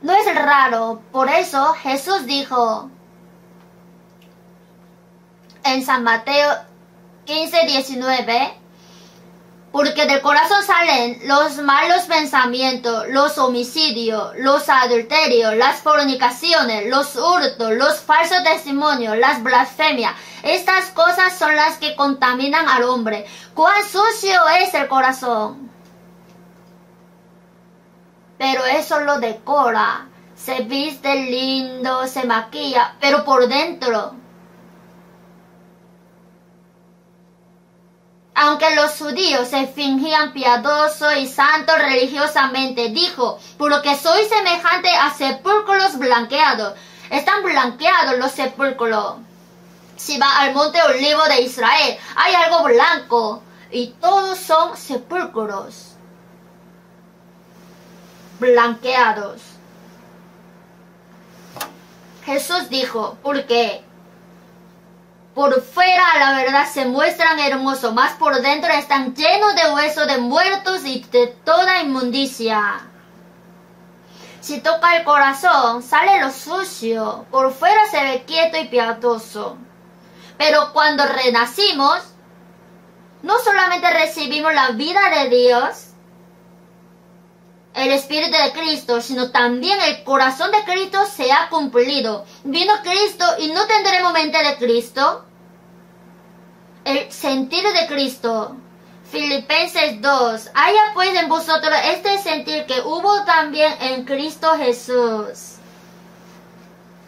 No es raro. Por eso Jesús dijo en San Mateo 15:19, porque del corazón salen los malos pensamientos, los homicidios, los adulterios, las fornicaciones, los hurtos, los falsos testimonios, las blasfemias. Estas cosas son las que contaminan al hombre. ¡Cuán sucio es el corazón! Pero eso lo decora. Se viste lindo, se maquilla, pero por dentro. Aunque los judíos se fingían piadosos y santos religiosamente, dijo, porque soy semejante a sepulcros blanqueados. Están blanqueados los sepulcros. Si va al monte Olivo de Israel, hay algo blanco y todos son sepulcros blanqueados. Jesús dijo, porque por fuera la verdad se muestran hermosos, mas por dentro están llenos de huesos de muertos y de toda inmundicia. Si toca el corazón, sale lo sucio, por fuera se ve quieto y piadoso. Pero cuando renacimos, no solamente recibimos la vida de Dios, el Espíritu de Cristo, sino también el corazón de Cristo se ha cumplido. Vino Cristo y no tendremos mente de Cristo. El sentir de Cristo. Filipenses 2. Haya pues en vosotros este sentir que hubo también en Cristo Jesús.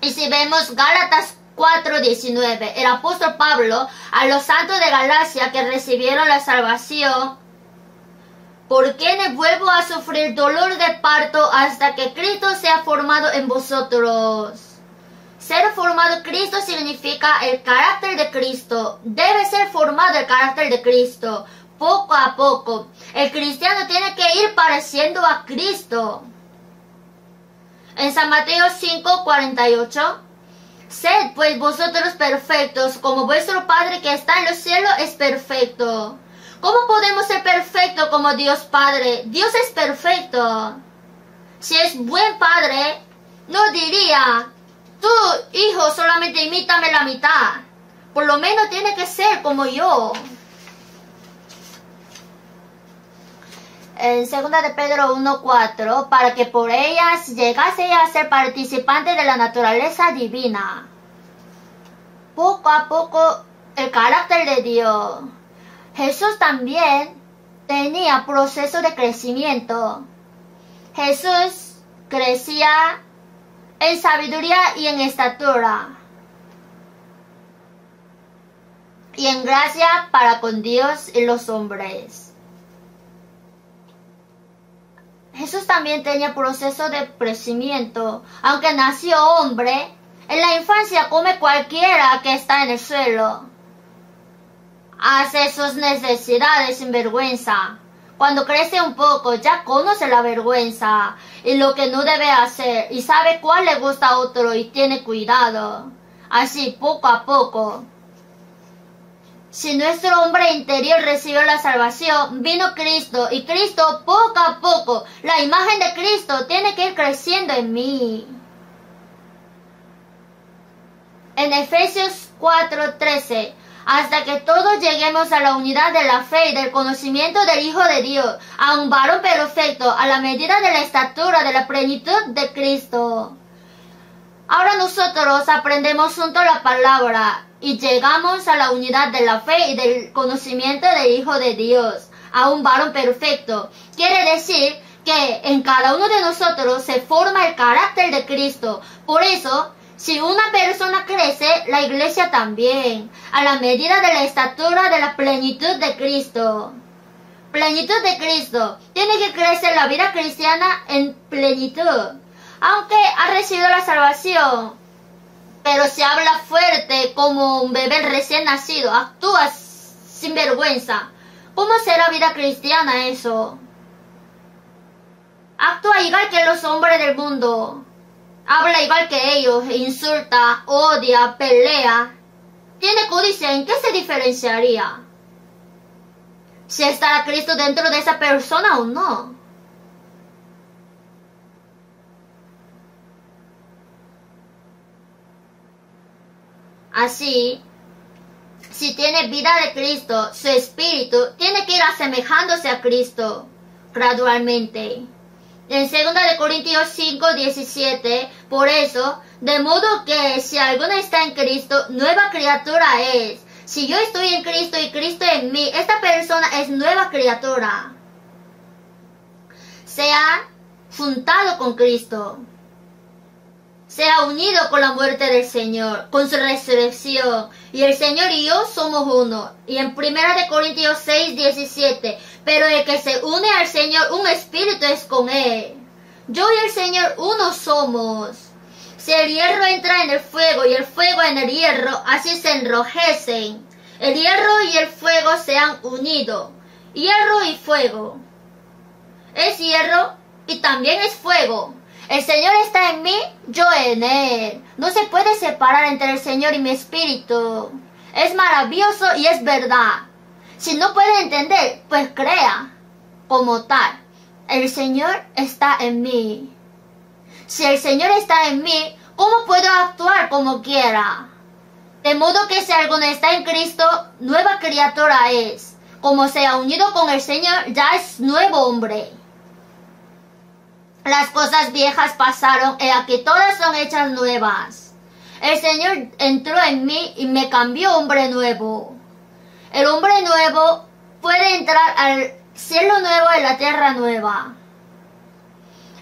Y si vemos Gálatas 4:19. El apóstol Pablo a los santos de Galacia que recibieron la salvación: ¿por qué vuelvo a sufrir dolor de parto hasta que Cristo sea formado en vosotros? Ser formado Cristo significa el carácter de Cristo. Debe ser formado el carácter de Cristo, poco a poco. El cristiano tiene que ir pareciendo a Cristo. En San Mateo 5:48, sed pues vosotros perfectos, como vuestro Padre que está en los cielos es perfecto. ¿Cómo podemos ser perfectos como Dios Padre? Dios es perfecto. Si es buen Padre, no diría: tú, hijo, solamente imítame la mitad. Por lo menos tiene que ser como yo. En 2 de Pedro 1:4, para que por ellas llegase a ser participante de la naturaleza divina. Poco a poco, el carácter de Dios. Jesús también tenía proceso de crecimiento. Jesús crecía en sabiduría y en estatura, y en gracia para con Dios y los hombres. Jesús también tenía proceso de crecimiento. Aunque nació hombre, en la infancia come cualquiera que está en el suelo. Hace sus necesidades sin vergüenza. Cuando crece un poco, ya conoce la vergüenza y lo que no debe hacer, y sabe cuál le gusta a otro y tiene cuidado. Así, poco a poco. Si nuestro hombre interior recibió la salvación, vino Cristo, y Cristo poco a poco, la imagen de Cristo tiene que ir creciendo en mí. En Efesios 4:13, hasta que todos lleguemos a la unidad de la fe y del conocimiento del Hijo de Dios, a un varón perfecto, a la medida de la estatura de la plenitud de Cristo. Ahora nosotros aprendemos junto la palabra y llegamos a la unidad de la fe y del conocimiento del Hijo de Dios, a un varón perfecto. Quiere decir que en cada uno de nosotros se forma el carácter de Cristo. Por eso, si una persona crece, la iglesia también, a la medida de la estatura de la plenitud de Cristo. Plenitud de Cristo. Tiene que crecer la vida cristiana en plenitud. Aunque ha recibido la salvación, pero se habla fuerte como un bebé recién nacido, actúa sin vergüenza. ¿Cómo será vida cristiana eso? Actúa igual que los hombres del mundo. Habla igual que ellos, insulta, odia, pelea. Tiene codicia. ¿En qué se diferenciaría? Si está Cristo dentro de esa persona o no. Así, si tiene vida de Cristo, su espíritu tiene que ir asemejándose a Cristo gradualmente. En 2 de Corintios 5:17, por eso, de modo que si alguno está en Cristo, nueva criatura es. Si yo estoy en Cristo y Cristo en mí, esta persona es nueva criatura. Se ha juntado con Cristo. Se ha unido con la muerte del Señor, con su resurrección. Y el Señor y yo somos uno. Y en 1 de Corintios 6:17, pero el que se une al Señor, un espíritu es con Él. Yo y el Señor uno somos. Si el hierro entra en el fuego y el fuego en el hierro, así se enrojecen. El hierro y el fuego se han unido. Hierro y fuego. Es hierro y también es fuego. El Señor está en mí, yo en Él. No se puede separar entre el Señor y mi espíritu. Es maravilloso y es verdad. Si no puede entender, pues crea como tal. El Señor está en mí. Si el Señor está en mí, ¿cómo puedo actuar como quiera? De modo que si alguno está en Cristo, nueva criatura es. Como se ha unido con el Señor, ya es nuevo hombre. Las cosas viejas pasaron, y aquí todas son hechas nuevas. El Señor entró en mí y me cambió hombre nuevo. El hombre nuevo puede entrar al cielo nuevo y la tierra nueva.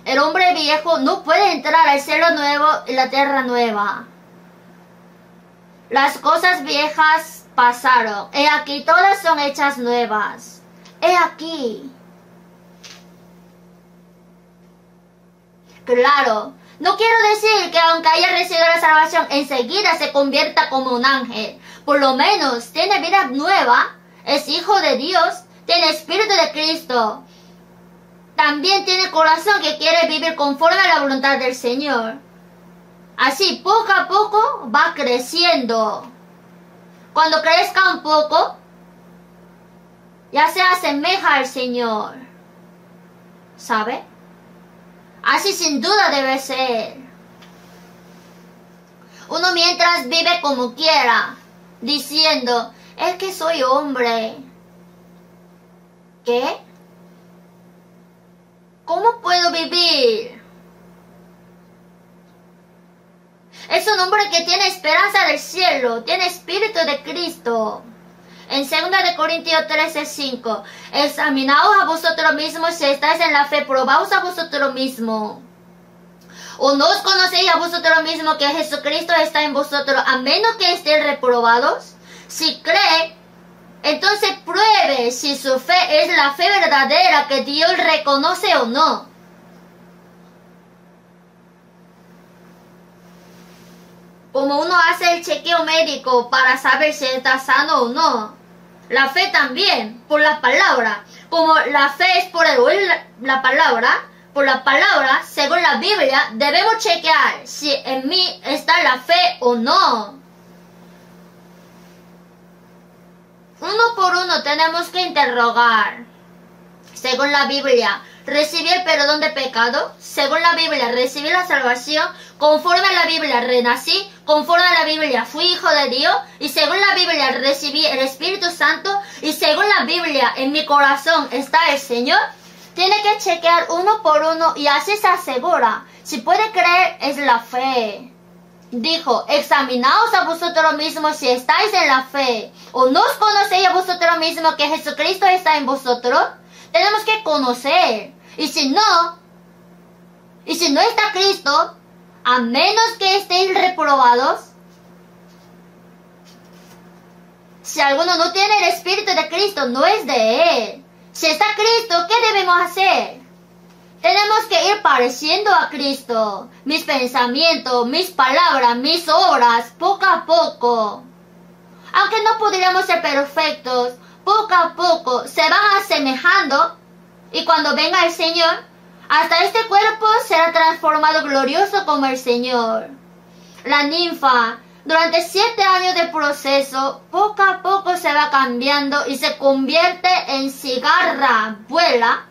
El hombre viejo no puede entrar al cielo nuevo y la tierra nueva. Las cosas viejas pasaron. He aquí, todas son hechas nuevas. He aquí. Claro, no quiero decir que aunque haya recibido la salvación, enseguida se convierta como un ángel. Por lo menos tiene vida nueva, es hijo de Dios, tiene espíritu de Cristo. También tiene corazón que quiere vivir conforme a la voluntad del Señor. Así, poco a poco va creciendo. Cuando crezca un poco, ya se asemeja al Señor. ¿Sabe? Así sin duda debe ser. Uno mientras vive como quiera, diciendo, es que soy hombre. ¿Qué? ¿Cómo puedo vivir? Es un hombre que tiene esperanza del cielo, tiene espíritu de Cristo. En 2 Corintios 13:5, examinaos a vosotros mismos si estáis en la fe, probaos a vosotros mismos. ¿O no os conocéis a vosotros mismos que Jesucristo está en vosotros, a menos que estéis reprobados? Si cree, entonces pruebe si su fe es la fe verdadera que Dios reconoce o no. Como uno hace el chequeo médico para saber si está sano o no. La fe también, por la palabra. Como la fe es por el oír la palabra, por la palabra, según la Biblia, debemos chequear si en mí está la fe o no. Uno por uno tenemos que interrogar. Según la Biblia, recibí el perdón de pecado. Según la Biblia, recibí la salvación. Conforme a la Biblia, renací. Conforme a la Biblia, fui hijo de Dios. Y según la Biblia, recibí el Espíritu Santo. Y según la Biblia, en mi corazón está el Señor. Tiene que chequear uno por uno y así se asegura. Si puede creer, es la fe. Dijo, examinaos a vosotros mismos si estáis en la fe. ¿O no os conocéis a vosotros mismos que Jesucristo está en vosotros? Tenemos que conocer. Y si no está Cristo, a menos que estéis reprobados, si alguno no tiene el Espíritu de Cristo, no es de Él. Si está Cristo, ¿qué debemos hacer? Tenemos que ir pareciendo a Cristo. Mis pensamientos, mis palabras, mis obras, poco a poco. Aunque no podríamos ser perfectos, poco a poco se van asemejando. Y cuando venga el Señor, hasta este cuerpo será transformado glorioso como el Señor. La ninfa, durante 7 años de proceso, poco a poco se va cambiando y se convierte en cigarra, vuela,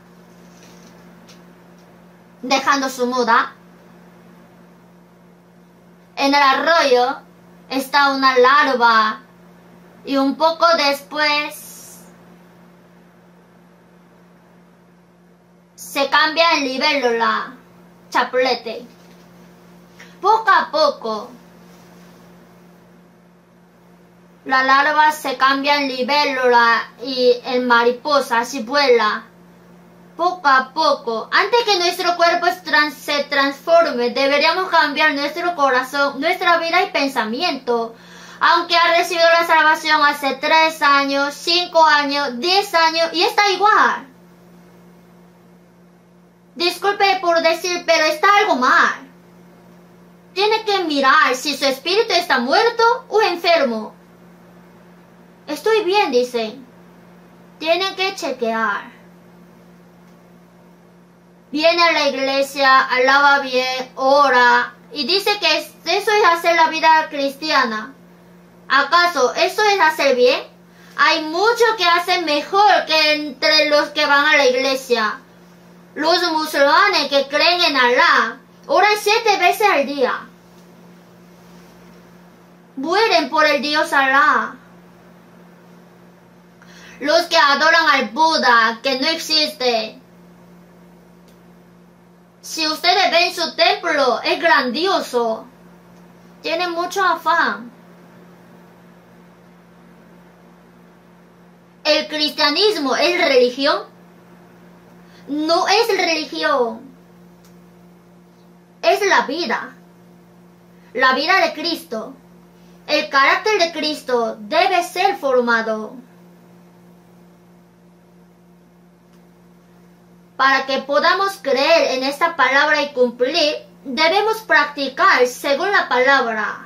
dejando su muda. En el arroyo está una larva y un poco después se cambia en libélula, chapulete. Poco a poco la larva se cambia en libélula y en mariposa, así vuela. Poco a poco, antes que nuestro cuerpo se transforme, deberíamos cambiar nuestro corazón, nuestra vida y pensamiento. Aunque ha recibido la salvación hace 3 años, 5 años, 10 años y está igual. Disculpe por decir, pero está algo mal. Tiene que mirar si su espíritu está muerto o enfermo. Estoy bien, dicen. Tienen que chequear. Viene a la iglesia, alaba bien, ora, y dice que eso es hacer la vida cristiana. ¿Acaso eso es hacer bien? Hay muchos que hacen mejor que entre los que van a la iglesia. Los musulmanes que creen en Alá oran 7 veces al día. Mueren por el Dios Alá. Los que adoran al Buda, que no existe. Si ustedes ven su templo, es grandioso. Tienen mucho afán. ¿El cristianismo es religión? No es religión. Es la vida. La vida de Cristo. El carácter de Cristo debe ser formado. Para que podamos creer en esta palabra y cumplir, debemos practicar según la palabra.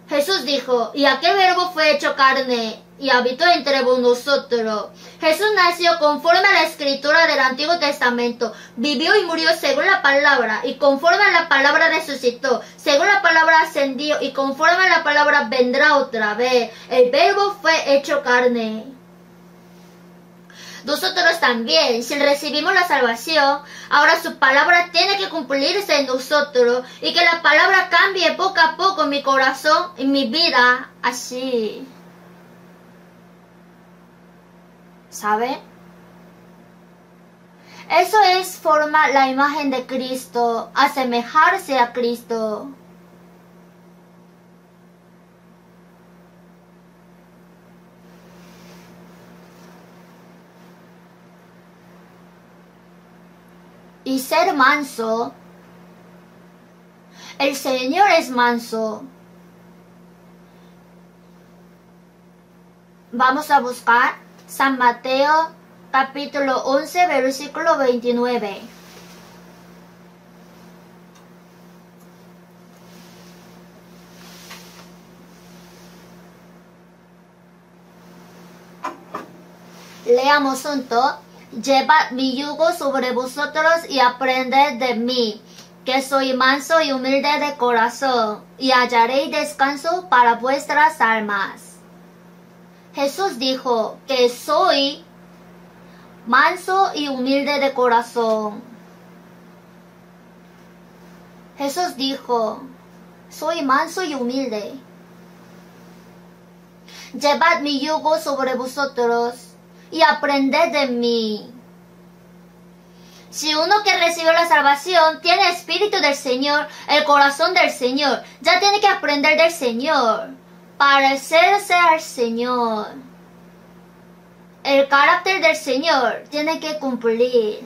Jesús dijo, y aquel verbo fue hecho carne y habitó entre nosotros. Jesús nació conforme a la escritura del Antiguo Testamento, vivió y murió según la palabra, y conforme a la palabra resucitó, según la palabra ascendió, y conforme a la palabra vendrá otra vez. El verbo fue hecho carne. Nosotros también, si recibimos la salvación, ahora su palabra tiene que cumplirse en nosotros y que la palabra cambie poco a poco en mi corazón, en mi vida, así. ¿Sabe? Eso es formar la imagen de Cristo, asemejarse a Cristo. Y ser manso. El Señor es manso. Vamos a buscar San Mateo capítulo 11 versículo 29. Leamos juntos. Llevad mi yugo sobre vosotros y aprended de mí, que soy manso y humilde de corazón, y hallaréis descanso para vuestras almas. Jesús dijo que soy manso y humilde de corazón. Jesús dijo, soy manso y humilde. Llevad mi yugo sobre vosotros y aprended de mí. Si uno que recibió la salvación tiene el Espíritu del Señor, el corazón del Señor, ya tiene que aprender del Señor, parecerse al Señor. El carácter del Señor tiene que cumplir.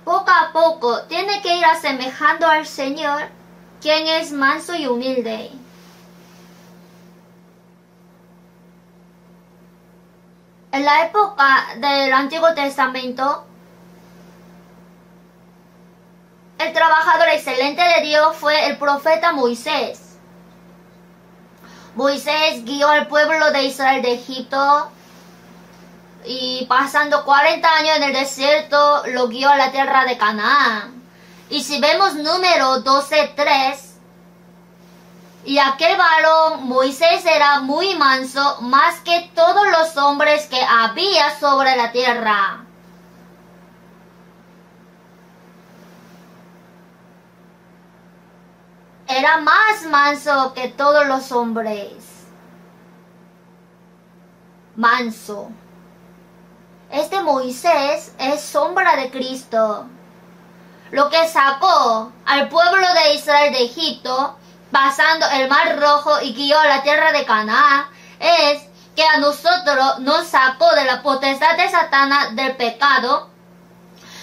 Poco a poco tiene que ir asemejando al Señor, quien es manso y humilde. En la época del Antiguo Testamento, el trabajador excelente de Dios fue el profeta Moisés. Moisés guió al pueblo de Israel de Egipto y pasando 40 años en el desierto lo guió a la tierra de Canaán. Y si vemos número 12:3, y aquel varón Moisés era muy manso, más que todos los hombres que había sobre la tierra. Era más manso que todos los hombres. Manso. Este Moisés es sombra de Cristo. Lo que sacó al pueblo de Israel de Egipto, pasando el mar rojo y guió a la tierra de Canaán, es que a nosotros nos sacó de la potestad de Satanás, del pecado.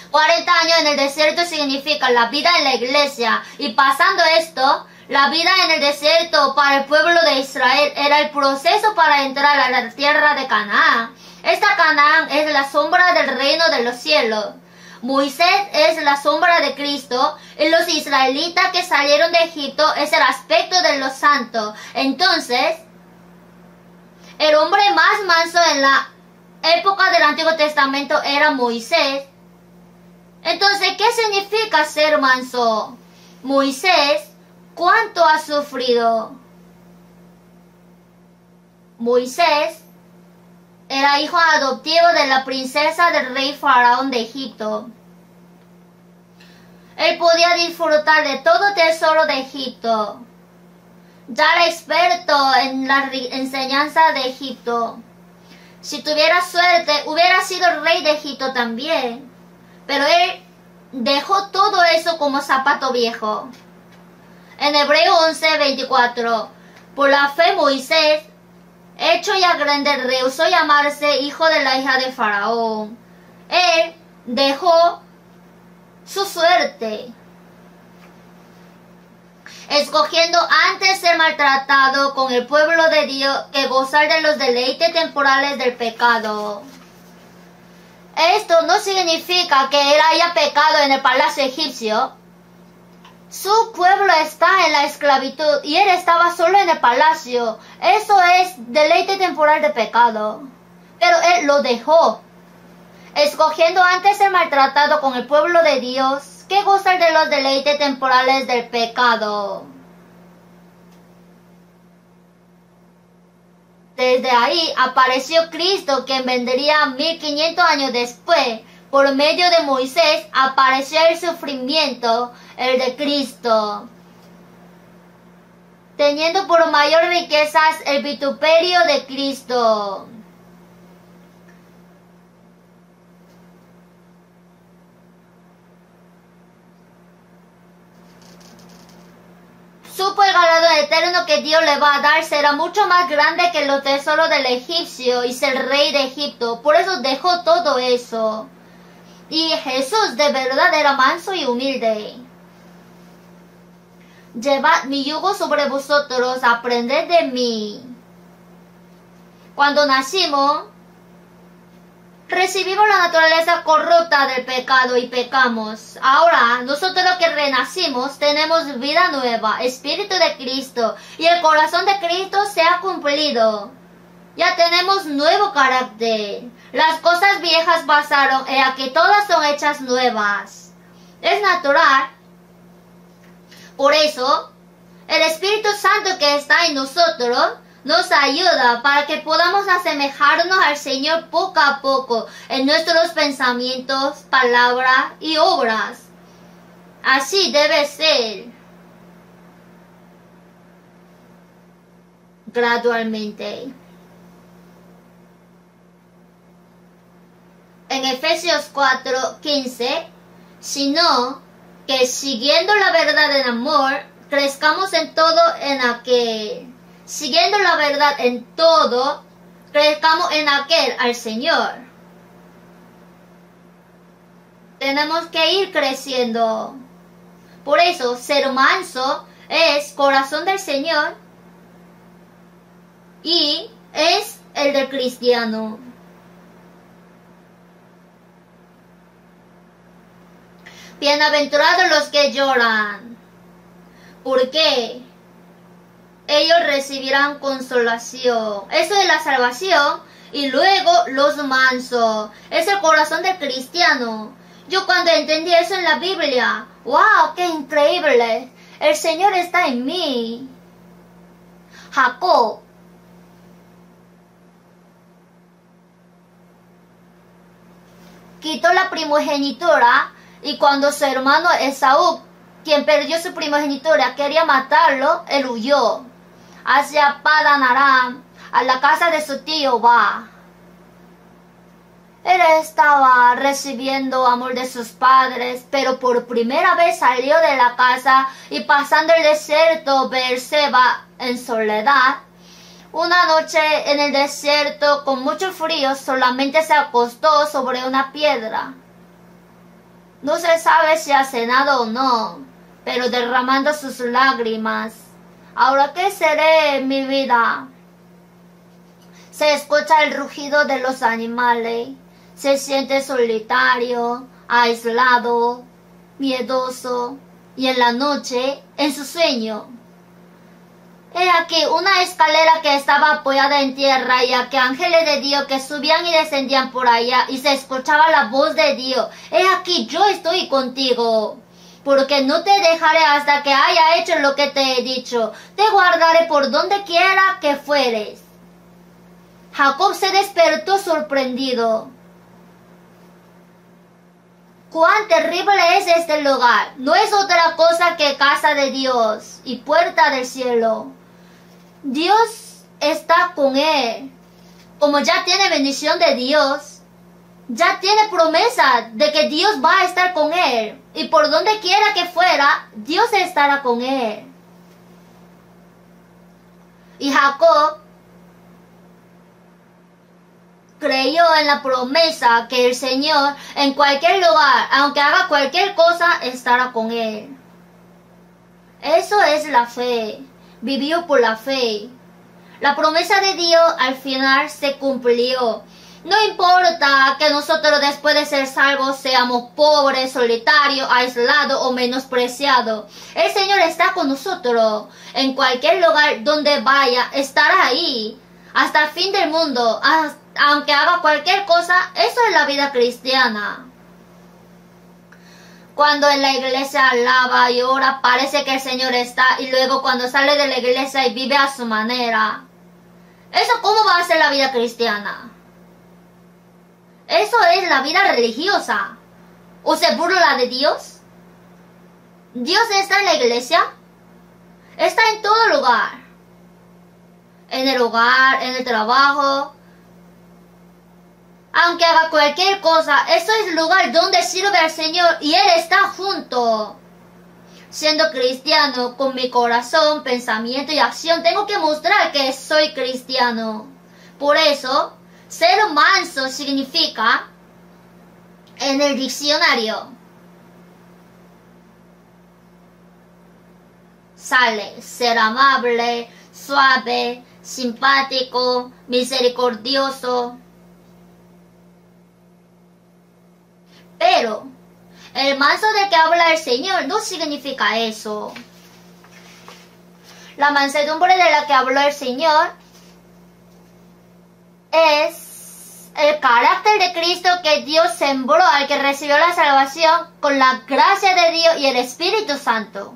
40 años en el desierto significa la vida en la iglesia, y pasando esto, la vida en el desierto para el pueblo de Israel era el proceso para entrar a la tierra de Canaán. Esta Canaán es la sombra del reino de los cielos. Moisés es la sombra de Cristo y los israelitas que salieron de Egipto es el aspecto de los santos. Entonces, el hombre más manso en la época del Antiguo Testamento era Moisés. Entonces, ¿qué significa ser manso? Moisés, ¿cuánto ha sufrido? Moisés era hijo adoptivo de la princesa del rey faraón de Egipto. Él podía disfrutar de todo tesoro de Egipto. Ya era experto en la enseñanza de Egipto. Si tuviera suerte, hubiera sido el rey de Egipto también. Pero él dejó todo eso como zapato viejo. En Hebreo 11:24, por la fe Moisés, hecho ya grande, rehusó llamarse hijo de la hija de Faraón. Él dejó su suerte. escogiendo antes ser maltratado con el pueblo de Dios que gozar de los deleites temporales del pecado. Esto no significa que él haya pecado en el palacio egipcio. Su pueblo está en la esclavitud y él estaba solo en el palacio. Eso es deleite temporal de pecado. Pero él lo dejó, escogiendo antes ser maltratado con el pueblo de Dios que gozar de los deleites temporales del pecado. Desde ahí apareció Cristo, quien vendría 1500 años después. Por medio de Moisés apareció el sufrimiento, el de Cristo, teniendo por mayor riquezas el vituperio de Cristo. Supo el galardón eterno que Dios le va a dar será mucho más grande que los tesoros del egipcio y ser rey de Egipto. Por eso dejó todo eso. Y Jesús de verdad era manso y humilde. Llevad mi yugo sobre vosotros, aprended de mí. Cuando nacimos, recibimos la naturaleza corrupta del pecado y pecamos. Ahora, nosotros que renacimos, tenemos vida nueva, Espíritu de Cristo, y el corazón de Cristo se ha cumplido. Ya tenemos nuevo carácter. Las cosas viejas pasaron, y aquí todas son hechas nuevas. Es natural. Por eso, el Espíritu Santo que está en nosotros nos ayuda para que podamos asemejarnos al Señor poco a poco en nuestros pensamientos, palabras y obras. Así debe ser. Gradualmente. En Efesios 4:15, sino que siguiendo la verdad en amor, crezcamos en todo en aquel. Siguiendo la verdad en todo, crezcamos en aquel, al Señor. Tenemos que ir creciendo. Por eso, ser manso es corazón del Señor y es el del cristiano. Bienaventurados los que lloran, porque ellos recibirán consolación. Eso es la salvación. Y luego los mansos. Es el corazón del cristiano. Yo cuando entendí eso en la Biblia, ¡wow! ¡Qué increíble! El Señor está en mí. Jacob quitó la primogenitura. Y cuando su hermano Esaú, quien perdió su primogenitura, quería matarlo, él huyó hacia Padan Aram, a la casa de su tío va. Él estaba recibiendo amor de sus padres, pero por primera vez salió de la casa y pasando el desierto Beerseba en soledad. Una noche en el desierto con mucho frío solamente se acostó sobre una piedra. No se sabe si ha cenado o no, pero derramando sus lágrimas. ¿Ahora qué seré en mi vida? Se escucha el rugido de los animales. Se siente solitario, aislado, miedoso. Y en la noche, en su sueño, he aquí una escalera que estaba apoyada en tierra y aquí ángeles de Dios que subían y descendían por allá y se escuchaba la voz de Dios. He aquí yo estoy contigo, porque no te dejaré hasta que haya hecho lo que te he dicho. Te guardaré por donde quiera que fueres. Jacob se despertó sorprendido. ¡Cuán terrible es este lugar! No es otra cosa que casa de Dios y puerta del cielo. Dios está con él. Como ya tiene bendición de Dios, ya tiene promesa de que Dios va a estar con él. Y por donde quiera que fuera, Dios estará con él. Y Jacob creyó en la promesa que el Señor en cualquier lugar, aunque haga cualquier cosa, estará con él. Eso es la fe. Vivió por la fe. La promesa de Dios al final se cumplió. No importa que nosotros después de ser salvos seamos pobres, solitarios, aislados o menospreciados. El Señor está con nosotros. En cualquier lugar donde vaya, estará ahí. Hasta el fin del mundo. Aunque haga cualquier cosa, eso es la vida cristiana. Cuando en la iglesia alaba y ora, parece que el Señor está. Y luego cuando sale de la iglesia y vive a su manera. ¿Eso cómo va a ser la vida cristiana? Eso es la vida religiosa. ¿O se burla de Dios? Dios está en la iglesia. Está en todo lugar. En el hogar, en el trabajo. Aunque haga cualquier cosa, eso es el lugar donde sirve al Señor y Él está junto. Siendo cristiano, con mi corazón, pensamiento y acción, tengo que mostrar que soy cristiano. Por eso, ser manso significa, en el diccionario, sale ser amable, suave, simpático, misericordioso. Pero el manso del que habla el Señor no significa eso. La mansedumbre de la que habló el Señor es el carácter de Cristo que Dios sembró al que recibió la salvación con la gracia de Dios y el Espíritu Santo.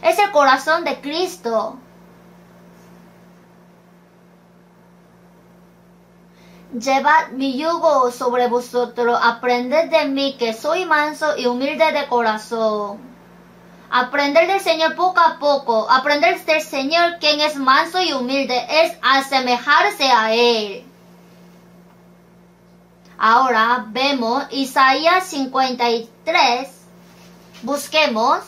Es el corazón de Cristo. Llevad mi yugo sobre vosotros, aprended de mí que soy manso y humilde de corazón. Aprender del Señor poco a poco, aprender del Señor quien es manso y humilde, es asemejarse a Él. Ahora vemos Isaías 53, busquemos.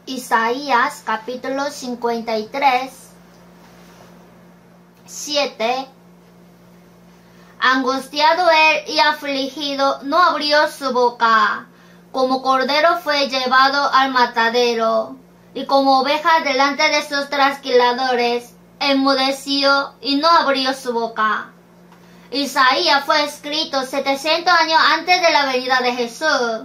Isaías capítulo 53, 7. Angustiado él y afligido, no abrió su boca. Como cordero fue llevado al matadero, y como oveja delante de sus trasquiladores, enmudeció y no abrió su boca. Isaías fue escrito 700 años antes de la venida de Jesús.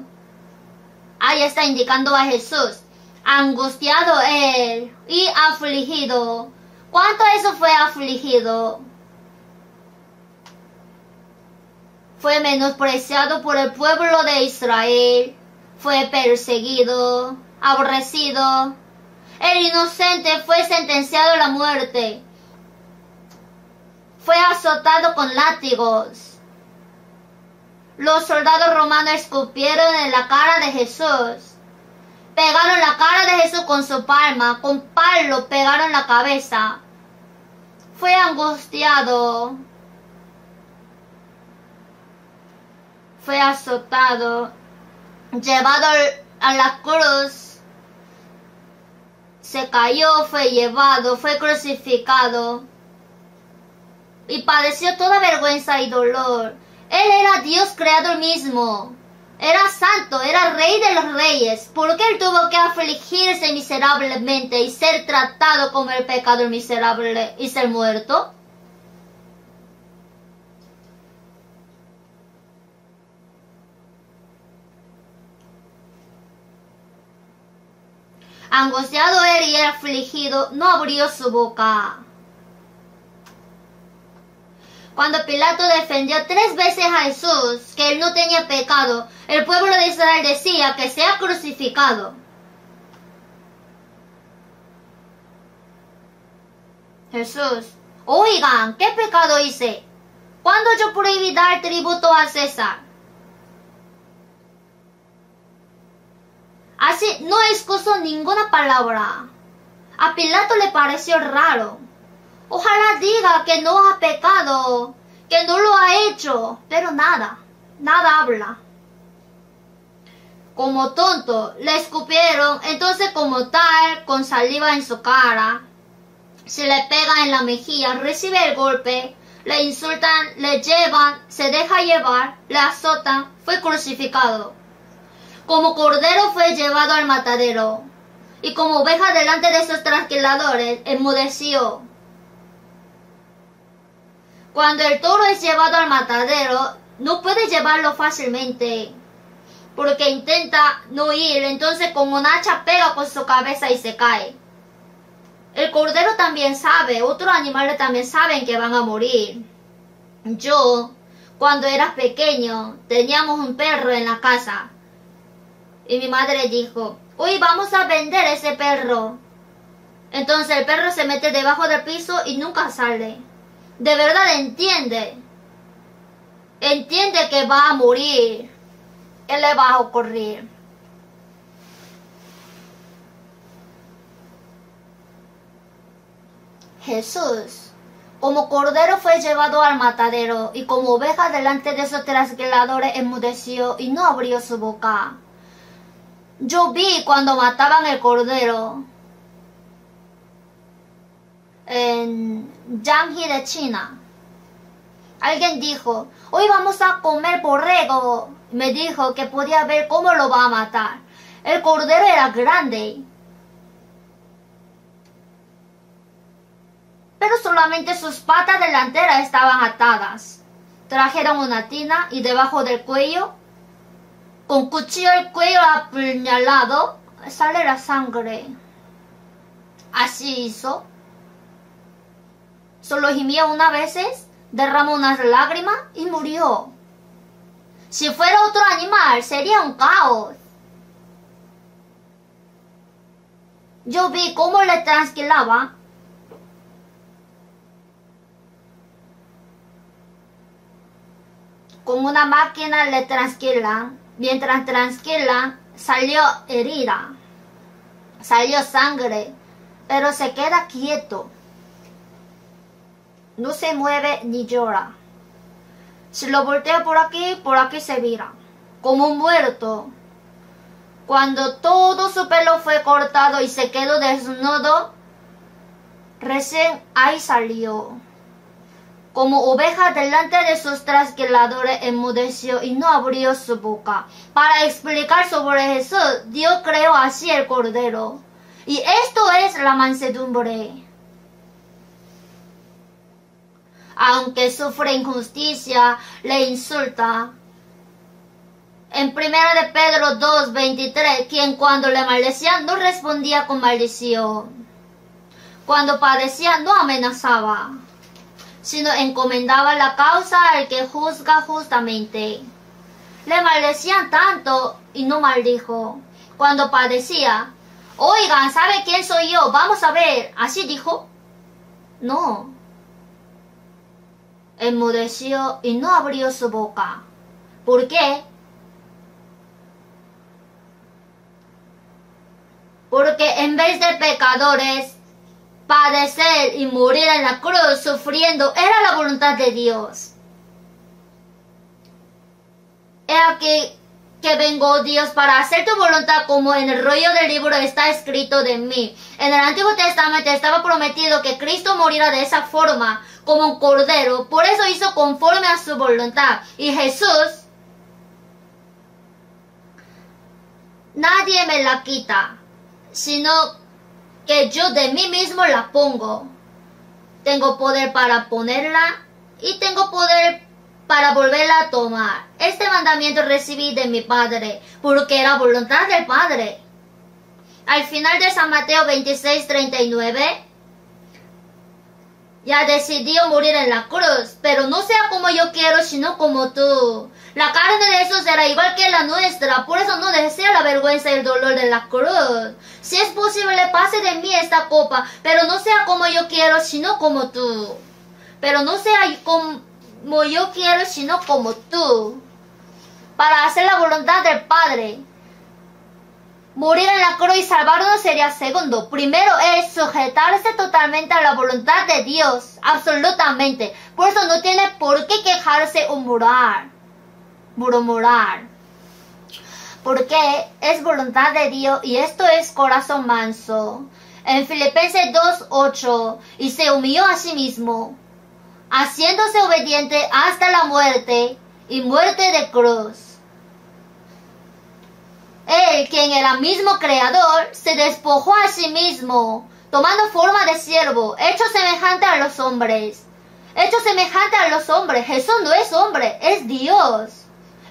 Ahí está indicando a Jesús. Angustiado él y afligido. ¿Cuánto eso fue afligido? Fue menospreciado por el pueblo de Israel. Fue perseguido, aborrecido. El inocente fue sentenciado a la muerte. Fue azotado con látigos. Los soldados romanos escupieron en la cara de Jesús. Pegaron la cara de Jesús con su palma, con palo pegaron la cabeza. Fue angustiado. Fue azotado, llevado a la cruz. Se cayó, fue llevado, fue crucificado. Y padeció toda vergüenza y dolor. Él era Dios creador mismo. Era santo, era rey de los reyes. ¿Por qué él tuvo que afligirse miserablemente y ser tratado como el pecador miserable y ser muerto? Angustiado él y afligido, no abrió su boca. Cuando Pilato defendió 3 veces a Jesús, que él no tenía pecado, el pueblo de Israel decía que sea crucificado. Jesús, oigan, ¿qué pecado hice? ¿Cuándo yo prohibí dar tributo a César? Así no excusó ninguna palabra. A Pilato le pareció raro. Ojalá diga que no ha pecado, que no lo ha hecho, pero nada habla. Como tonto, le escupieron, entonces como tal, con saliva en su cara, se le pega en la mejilla, recibe el golpe, le insultan, le llevan, se deja llevar, le azotan, fue crucificado. Como cordero fue llevado al matadero, y como oveja delante de sus trasquiladores, enmudeció. Cuando el toro es llevado al matadero, no puede llevarlo fácilmente, porque intenta no ir, entonces con un hacha pega con su cabeza y se cae. El cordero también sabe, otros animales también saben que van a morir. Yo, cuando era pequeño, teníamos un perro en la casa, y mi madre dijo, hoy vamos a vender ese perro. Entonces el perro se mete debajo del piso y nunca sale. De verdad entiende que va a morir, él le va a ocurrir. Jesús, como cordero fue llevado al matadero, y como oveja delante de sus trasquiladores enmudeció y no abrió su boca. Yo vi cuando mataban el cordero en Jiangxi de China. Alguien dijo, hoy vamos a comer borrego. Me dijo que podía ver cómo lo va a matar. El cordero era grande, pero solamente sus patas delanteras estaban atadas. Trajeron una tina y debajo del cuello, con cuchillo el cuello apuñalado, sale la sangre. Así hizo. Solo gimía una vez, derramó unas lágrimas y murió. Si fuera otro animal, sería un caos. Yo vi cómo le trasquilaba. Con una máquina le trasquilan. Mientras trasquilan, salió herida. Salió sangre. Pero se queda quieto. No se mueve ni llora. Si lo voltea por aquí se vira, como un muerto. Cuando todo su pelo fue cortado y se quedó desnudo, recién ahí salió. Como oveja delante de sus trasquiladores enmudeció y no abrió su boca. Para explicar sobre Jesús, Dios creó así el cordero. Y esto es la mansedumbre. Aunque sufre injusticia, le insulta. En 1 de Pedro 2:23, quien cuando le maldecían no respondía con maldición. Cuando padecía no amenazaba, sino encomendaba la causa al que juzga justamente. Le maldecían tanto y no maldijo. Cuando padecía, oigan, ¿sabe quién soy yo? Vamos a ver. ¿Así dijo? No. Enmudeció y no abrió su boca. ¿Por qué? Porque en vez de pecadores, padecer y morir en la cruz sufriendo era la voluntad de Dios. He aquí que vengo, Dios, para hacer tu voluntad, como en el rollo del libro está escrito de mí. En el Antiguo Testamento estaba prometido que Cristo moriera de esa forma, como un cordero. Por eso hizo conforme a su voluntad. Y Jesús, nadie me la quita, sino que yo de mí mismo la pongo. Tengo poder para ponerla y tengo poder para volverla a tomar. Este mandamiento recibí de mi Padre, porque era voluntad del Padre. Al final de San Mateo 26:39, ya decidió morir en la cruz, pero no sea como yo quiero, sino como tú. La carne de Jesús era igual que la nuestra, por eso no desea la vergüenza y el dolor de la cruz. Si es posible, pase de mí esta copa, pero no sea como yo quiero, sino como tú. Pero no sea como yo quiero, sino como tú. Para hacer la voluntad del Padre. Morir en la cruz y salvarnos sería segundo. Primero es sujetarse totalmente a la voluntad de Dios, absolutamente. Por eso no tiene por qué quejarse o murmurar. Porque es voluntad de Dios y esto es corazón manso. En Filipenses 2:8, y se humilló a sí mismo, haciéndose obediente hasta la muerte y muerte de cruz. Él, quien era mismo creador, se despojó a sí mismo, tomando forma de siervo, hecho semejante a los hombres. Hecho semejante a los hombres. Jesús no es hombre, es Dios.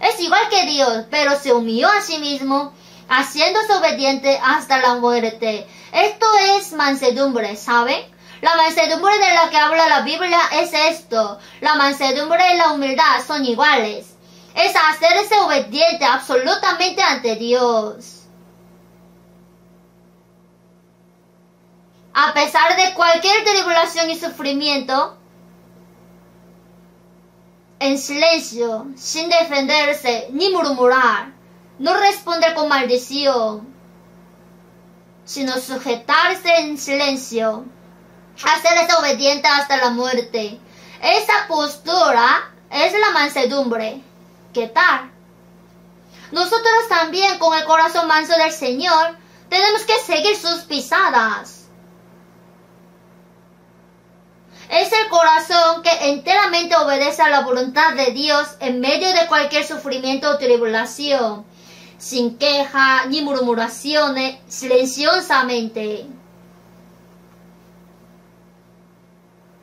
Es igual que Dios, pero se humilló a sí mismo, haciéndose obediente hasta la muerte. Esto es mansedumbre, ¿saben? La mansedumbre de la que habla la Biblia es esto. La mansedumbre y la humildad son iguales. Es hacerse obediente absolutamente ante Dios. A pesar de cualquier tribulación y sufrimiento, en silencio, sin defenderse ni murmurar, no responder con maldición, sino sujetarse en silencio, hacerse obediente hasta la muerte. Esa postura es la mansedumbre. ¿Qué tal? Nosotros también, con el corazón manso del Señor, tenemos que seguir sus pisadas. Es el corazón que enteramente obedece a la voluntad de Dios en medio de cualquier sufrimiento o tribulación, sin queja ni murmuraciones, silenciosamente.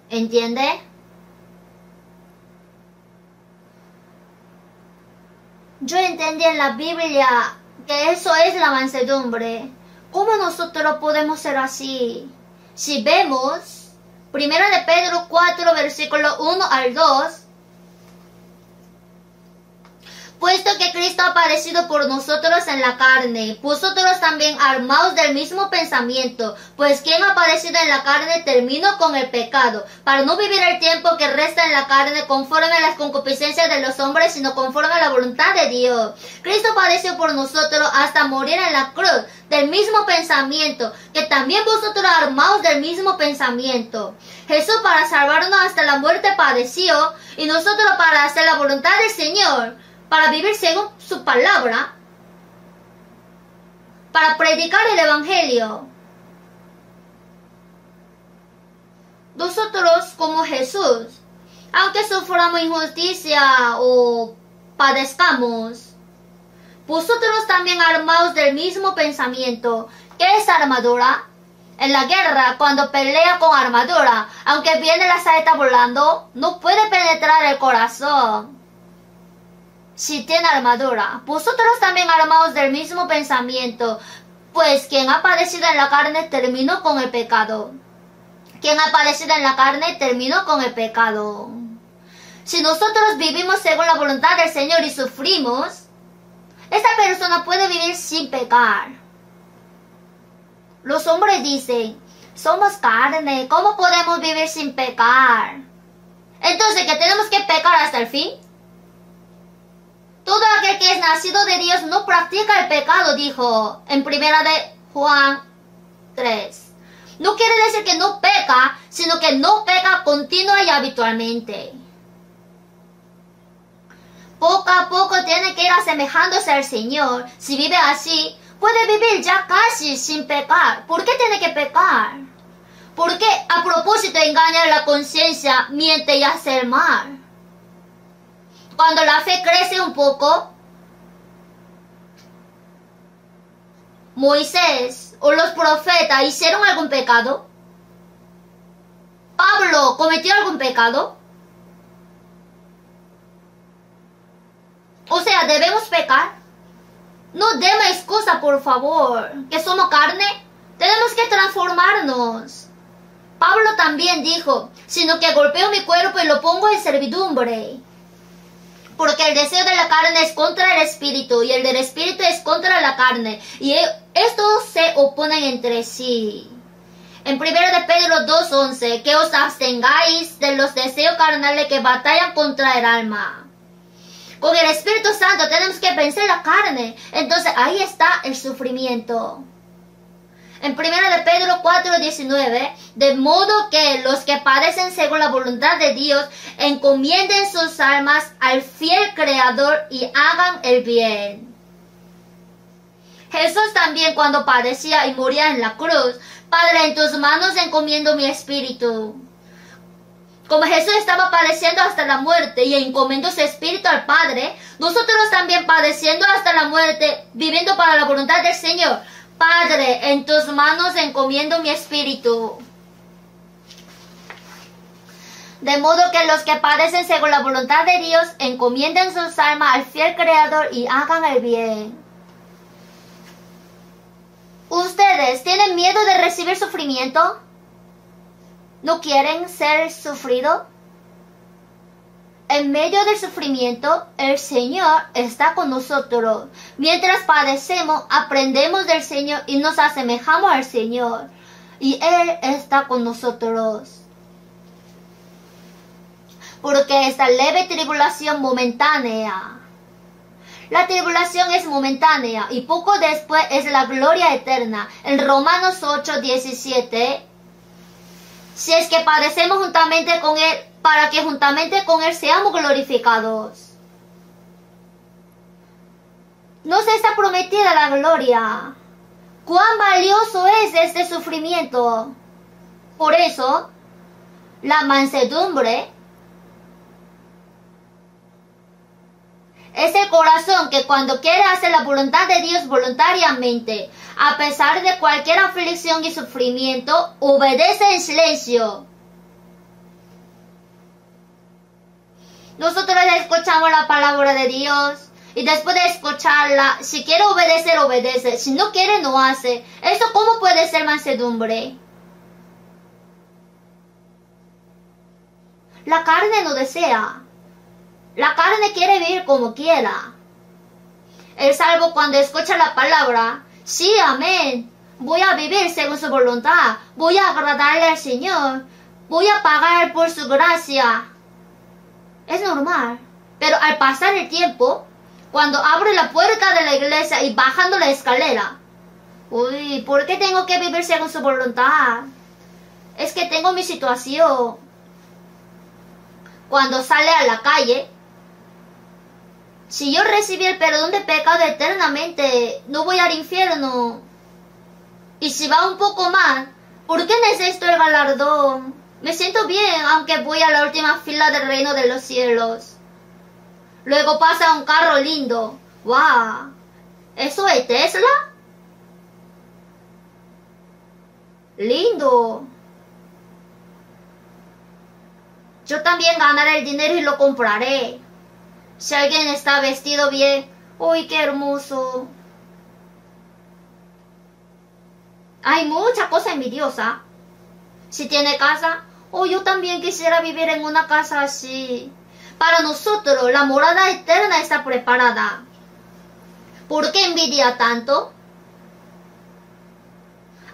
¿Entiende? Yo entendí en la Biblia que eso es la mansedumbre. ¿Cómo nosotros podemos ser así? Si vemos 1 de Pedro 4, versículo 1 al 2, puesto que Cristo ha padecido por nosotros en la carne, vosotros también armaos del mismo pensamiento, pues quien ha padecido en la carne terminó con el pecado, para no vivir el tiempo que resta en la carne conforme a las concupiscencias de los hombres, sino conforme a la voluntad de Dios. Cristo padeció por nosotros hasta morir en la cruz, del mismo pensamiento, que también vosotros armaos del mismo pensamiento. Jesús para salvarnos hasta la muerte padeció, y nosotros para hacer la voluntad del Señor, para vivir según su palabra, para predicar el Evangelio. Nosotros, como Jesús, aunque suframos injusticia o padezcamos, vosotros también armaos del mismo pensamiento. ¿Qué es armadura? En la guerra, cuando pelea con armadura, aunque viene la saeta volando, no puede penetrar el corazón. Si tiene armadura, vosotros también armaos del mismo pensamiento, pues quien ha padecido en la carne terminó con el pecado. Quien ha padecido en la carne terminó con el pecado. Si nosotros vivimos según la voluntad del Señor y sufrimos, esta persona puede vivir sin pecar. Los hombres dicen, somos carne, ¿cómo podemos vivir sin pecar? Entonces, ¿que tenemos que pecar hasta el fin? Todo aquel que es nacido de Dios no practica el pecado, dijo en 1 de Juan 3. No quiere decir que no peca, sino que no peca continua y habitualmente. Poco a poco tiene que ir asemejándose al Señor. Si vive así, puede vivir ya casi sin pecar. ¿Por qué tiene que pecar? ¿Por qué a propósito engañar la conciencia, miente y hace el mal? Cuando la fe crece un poco, Moisés o los profetas hicieron algún pecado. Pablo cometió algún pecado. O sea, ¿debemos pecar? No demos excusa, por favor. ¿Que somos carne? Tenemos que transformarnos. Pablo también dijo, sino que golpeo mi cuerpo y lo pongo en servidumbre. Porque el deseo de la carne es contra el espíritu y el del espíritu es contra la carne. Y estos se oponen entre sí. En 1 de Pedro 2:11, que os abstengáis de los deseos carnales que batallan contra el alma. Con el Espíritu Santo tenemos que vencer la carne. Entonces ahí está el sufrimiento. En 1 de Pedro 4:19, de modo que los que padecen según la voluntad de Dios encomienden sus almas al fiel Creador y hagan el bien. Jesús también, cuando padecía y moría en la cruz, Padre, en tus manos encomiendo mi espíritu. Como Jesús estaba padeciendo hasta la muerte y encomendó su espíritu al Padre, nosotros también padeciendo hasta la muerte, viviendo para la voluntad del Señor. Padre, en tus manos encomiendo mi espíritu. De modo que los que padecen según la voluntad de Dios, encomienden sus almas al fiel Creador y hagan el bien. ¿Ustedes tienen miedo de recibir sufrimiento? ¿No quieren ser sufridos? En medio del sufrimiento, el Señor está con nosotros. Mientras padecemos, aprendemos del Señor y nos asemejamos al Señor. Y Él está con nosotros. Porque esta leve tribulación momentánea. La tribulación es momentánea y poco después es la gloria eterna. En Romanos 8:17. Si es que padecemos juntamente con Él, para que juntamente con Él seamos glorificados. Nos está prometida la gloria. ¡Cuán valioso es este sufrimiento! Por eso, la mansedumbre es el corazón que cuando quiere hacer la voluntad de Dios voluntariamente, a pesar de cualquier aflicción y sufrimiento, obedece en silencio. Nosotros escuchamos la palabra de Dios y después de escucharla, si quiere obedecer, obedece. Si no quiere, no hace. ¿Eso cómo puede ser mansedumbre? La carne no desea. La carne quiere vivir como quiera. El salvo cuando escucha la palabra, sí, amén, voy a vivir según su voluntad, voy a agradarle al Señor, voy a pagar por su gracia. Es normal, pero al pasar el tiempo, cuando abre la puerta de la iglesia y bajando la escalera, uy, ¿por qué tengo que vivir según su voluntad? Es que tengo mi situación. Cuando sale a la calle, si yo recibí el perdón de pecado eternamente, no voy al infierno. Y si va un poco más, ¿por qué necesito el galardón? Me siento bien, aunque voy a la última fila del reino de los cielos. Luego pasa un carro lindo. ¡Wow! ¿Eso es Tesla? Lindo. Yo también ganaré el dinero y lo compraré. Si alguien está vestido bien, ¡uy, qué hermoso! Hay mucha cosa envidiosa. Si tiene casa, yo también quisiera vivir en una casa así. Para nosotros, la morada eterna está preparada. ¿Por qué envidia tanto?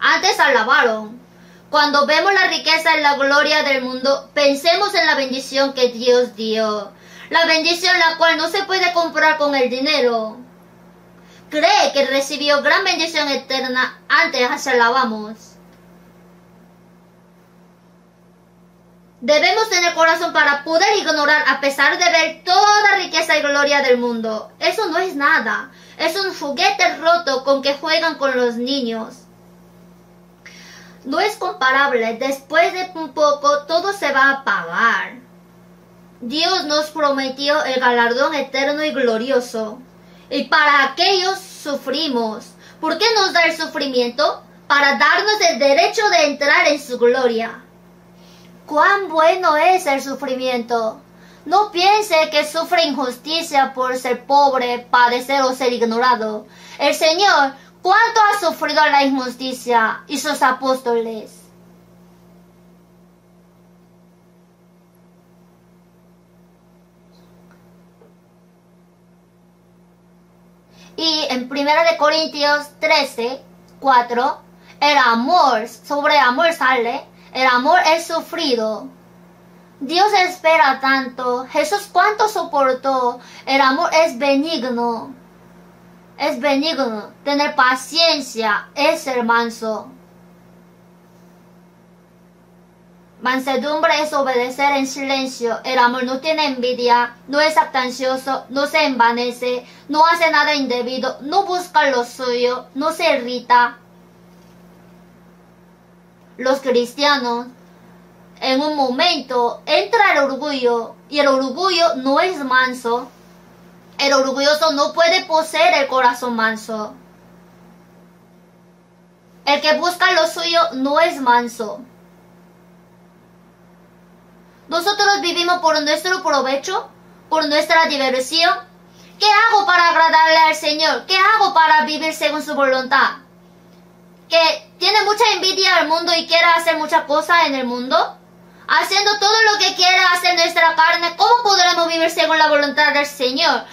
Antes alabaron. Cuando vemos la riqueza y la gloria del mundo, pensemos en la bendición que Dios dio. La bendición la cual no se puede comprar con el dinero. Cree que recibió gran bendición eterna, antes alabamos. Debemos tener corazón para poder ignorar a pesar de ver toda riqueza y gloria del mundo. Eso no es nada. Es un juguete roto con que juegan con los niños. No es comparable. Después de un poco todo se va a apagar. Dios nos prometió el galardón eterno y glorioso. Y para aquellos sufrimos. ¿Por qué nos da el sufrimiento? Para darnos el derecho de entrar en su gloria. ¡Cuán bueno es el sufrimiento! No piense que sufre injusticia por ser pobre, padecer o ser ignorado. El Señor, ¿cuánto ha sufrido la injusticia y sus apóstoles? Y en 1 Corintios 13:4, el amor, sobre amor sale, el amor es sufrido. Dios espera tanto. Jesús cuánto soportó. El amor es benigno. Es benigno. Tener paciencia es ser manso. Mansedumbre es obedecer en silencio. El amor no tiene envidia, no es jactancioso, no se envanece, no hace nada indebido, no busca lo suyo, no se irrita. Los cristianos en un momento entra el orgullo, y el orgullo no es manso. El orgulloso no puede poseer el corazón manso. El que busca lo suyo no es manso. Nosotros vivimos por nuestro provecho, por nuestra diversión. ¿Qué hago para agradarle al Señor? ¿Qué hago para vivir según su voluntad? ¿Que tiene mucha envidia al mundo y quiere hacer muchas cosas en el mundo? Haciendo todo lo que quiere hacer nuestra carne, ¿cómo podremos vivir según la voluntad del Señor?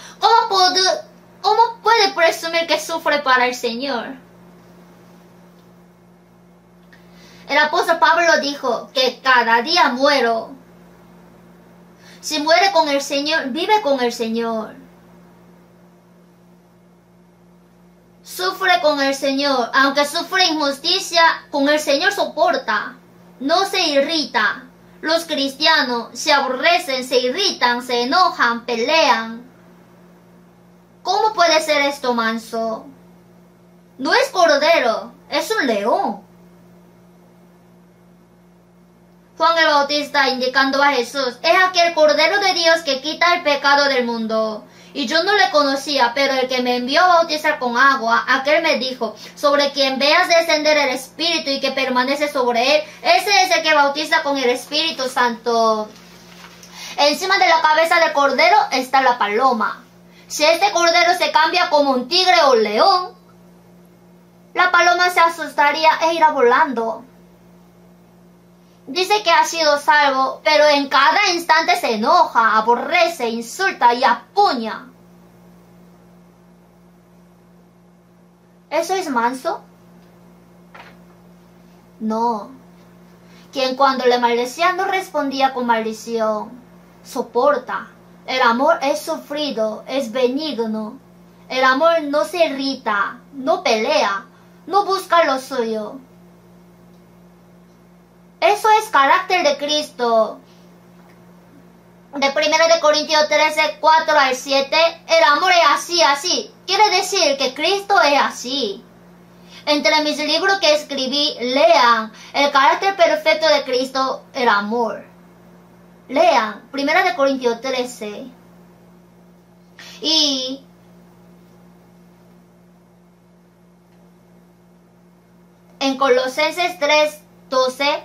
¿Cómo puede presumir que sufre para el Señor? El apóstol Pablo dijo que cada día muero. Si muere con el Señor, vive con el Señor. Sufre con el Señor. Aunque sufre injusticia, con el Señor soporta. No se irrita. Los cristianos se aborrecen, se irritan, se enojan, pelean. ¿Cómo puede ser esto manso? No es cordero, es un león. Juan el Bautista indicando a Jesús: es aquel Cordero de Dios que quita el pecado del mundo. Y yo no le conocía, pero el que me envió a bautizar con agua, aquel me dijo: sobre quien veas descender el Espíritu y que permanece sobre él, ese es el que bautiza con el Espíritu Santo. Encima de la cabeza del Cordero está la paloma. Si este Cordero se cambia como un tigre o un león, la paloma se asustaría e irá volando. Dice que ha sido salvo, pero en cada instante se enoja, aborrece, insulta y apuña. ¿Eso es manso? No. Quien cuando le maldecía no respondía con maldición. Soporta. El amor es sufrido, es benigno. El amor no se irrita, no pelea, no busca lo suyo. Eso es carácter de Cristo. De 1 Corintios 13, 4 al 7, el amor es así. Quiere decir que Cristo es así. Entre mis libros que escribí, lean el carácter perfecto de Cristo, el amor. Lean 1 Corintios 13. Y en Colosenses 3, 12,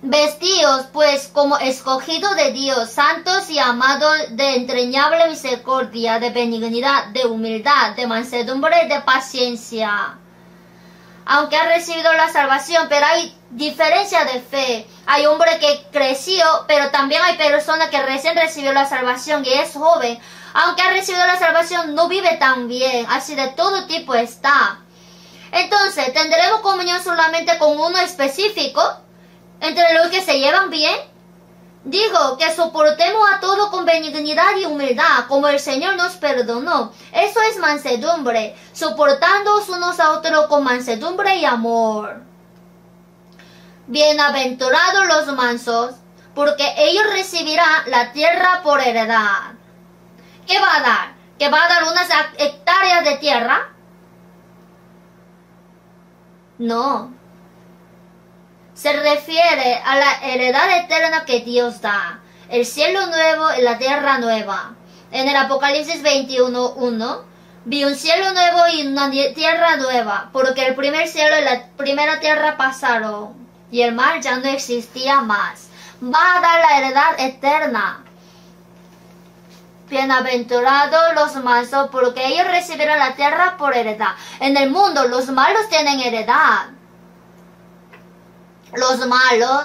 vestíos pues como escogidos de Dios, santos y amados, de entrañable misericordia, de benignidad, de humildad, de mansedumbre, de paciencia. Aunque ha recibido la salvación, pero hay diferencia de fe. Hay hombre que creció, pero también hay personas que recién recibió la salvación y es joven. Aunque ha recibido la salvación, no vive tan bien. Así de todo tipo está. Entonces, ¿tendremos comunión solamente con uno específico? ¿Entre los que se llevan bien? Digo que soportemos a todo con benignidad y humildad, como el Señor nos perdonó. Eso es mansedumbre, soportándoos unos a otros con mansedumbre y amor. Bienaventurados los mansos, porque ellos recibirán la tierra por heredad. ¿Qué va a dar? ¿Que va a dar unas hectáreas de tierra? No. Se refiere a la heredad eterna que Dios da, el cielo nuevo y la tierra nueva. En el Apocalipsis 21:1, vi un cielo nuevo y una tierra nueva, porque el primer cielo y la primera tierra pasaron, y el mar ya no existía más. Va a dar la heredad eterna. Bienaventurados los mansos, porque ellos recibirán la tierra por heredad. En el mundo los malos tienen heredad. Los malos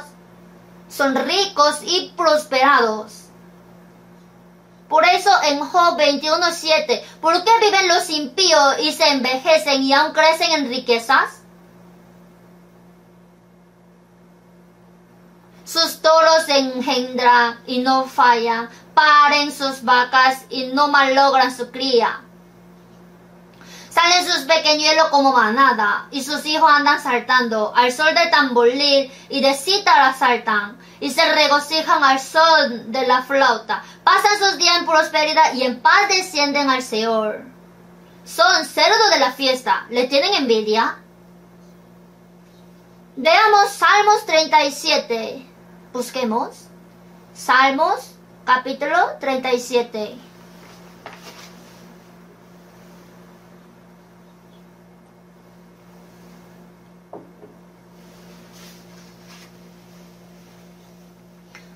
son ricos y prosperados. Por eso en Job 21:7, ¿por qué viven los impíos y se envejecen y aún crecen en riquezas? Sus toros se engendran y no fallan, paren sus vacas y no malogran su cría. Salen sus pequeñuelos como manada, y sus hijos andan saltando al sol del tamboril y de cítara saltan, y se regocijan al sol de la flauta. Pasan sus días en prosperidad y en paz descienden al Seol. Son cerdos de la fiesta, ¿le tienen envidia? Veamos Salmos 37. Busquemos. Salmos, capítulo 37.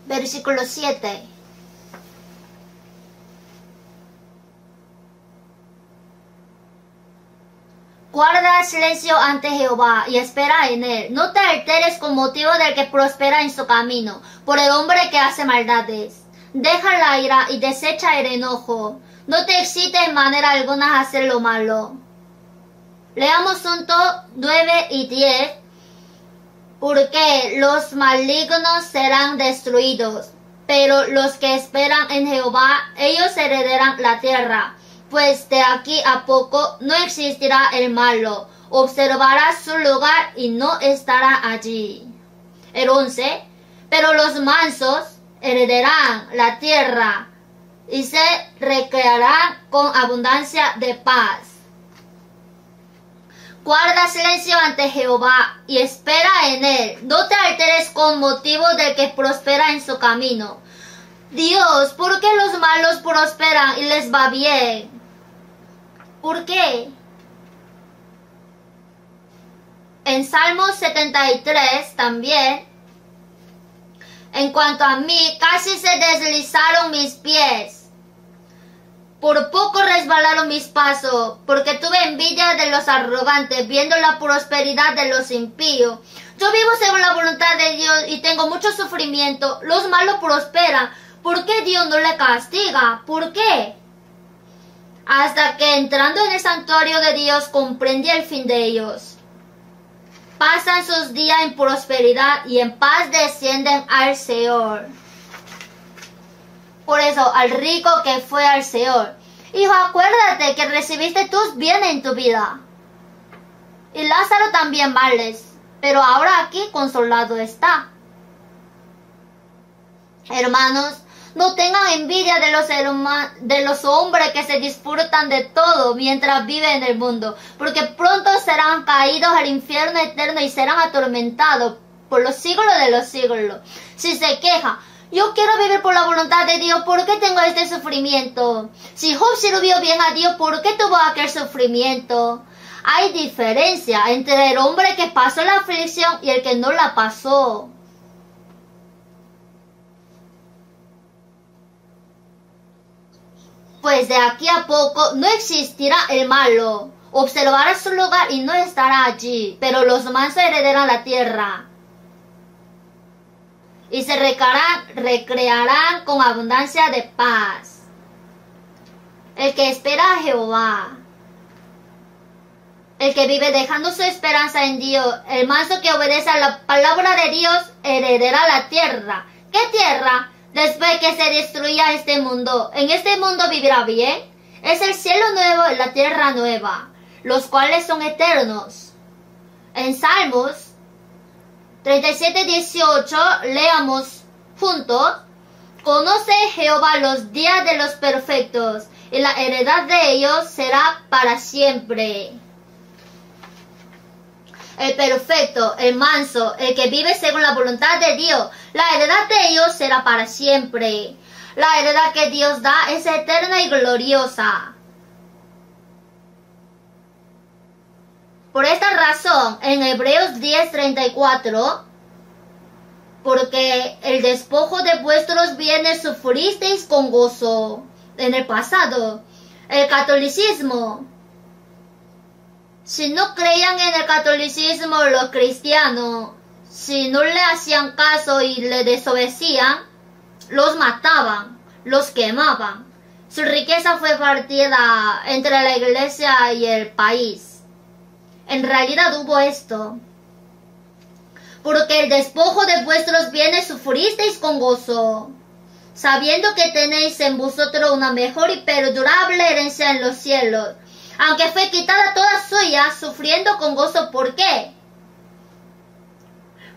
Versículo 7. Guarda silencio ante Jehová y espera en él. No te alteres con motivo del que prospera en su camino, por el hombre que hace maldades. Deja la ira y desecha el enojo. No te excite en manera alguna a hacer lo malo. Leamos juntos 9 y 10. Porque los malignos serán destruidos, pero los que esperan en Jehová, ellos heredarán la tierra. Pues de aquí a poco no existirá el malo, observará su lugar y no estará allí. El 11. Pero los mansos heredarán la tierra y se recrearán con abundancia de paz. Guarda silencio ante Jehová y espera en él. No te alteres con motivo del que prospera en su camino. Dios, ¿por qué los malos prosperan y les va bien? ¿Por qué? En Salmos 73 también. En cuanto a mí, casi se deslizaron mis pies. Por poco resbalaron mis pasos, porque tuve envidia de los arrogantes, viendo la prosperidad de los impíos. Yo vivo según la voluntad de Dios y tengo mucho sufrimiento. Los malos prosperan. ¿Por qué Dios no le castiga? ¿Por qué? Hasta que entrando en el santuario de Dios comprendí el fin de ellos. Pasan sus días en prosperidad y en paz descienden al Seol. Por eso, al rico que fue al Seol. Hijo, acuérdate que recibiste tus bienes en tu vida. Y Lázaro también males, pero ahora aquí consolado está. Hermanos, no tengan envidia de los hombres que se disfrutan de todo mientras viven en el mundo, porque pronto serán caídos al infierno eterno y serán atormentados por los siglos de los siglos. Si se queja, yo quiero vivir por la voluntad de Dios, ¿por qué tengo este sufrimiento? Si Job sirvió bien a Dios, ¿por qué tuvo aquel sufrimiento? Hay diferencia entre el hombre que pasó la aflicción y el que no la pasó. Pues de aquí a poco no existirá el malo. Observará su lugar y no estará allí, pero los mansos heredarán la tierra. Y se recrearán con abundancia de paz. El que espera a Jehová, el que vive dejando su esperanza en Dios, el manso que obedece a la palabra de Dios, heredará la tierra. ¿Qué tierra? Después que se destruya este mundo, ¿en este mundo vivirá bien? Es el cielo nuevo y la tierra nueva, los cuales son eternos. En Salmos 37:18 leamos juntos. Conoce Jehová los días de los perfectos, y la heredad de ellos será para siempre. El perfecto, el manso, el que vive según la voluntad de Dios, la heredad de ellos será para siempre. La heredad que Dios da es eterna y gloriosa. Por esta razón, en Hebreos 10:34, porque el despojo de vuestros bienes sufristeis con gozo en el pasado. El catolicismo. Si no creían en el catolicismo los cristianos, si no le hacían caso y le desobedecían, los mataban, los quemaban. Su riqueza fue partida entre la iglesia y el país. En realidad hubo esto. Porque el despojo de vuestros bienes sufristeis con gozo, sabiendo que tenéis en vosotros una mejor y perdurable herencia en los cielos, aunque fue quitada toda suya, sufriendo con gozo. ¿Por qué?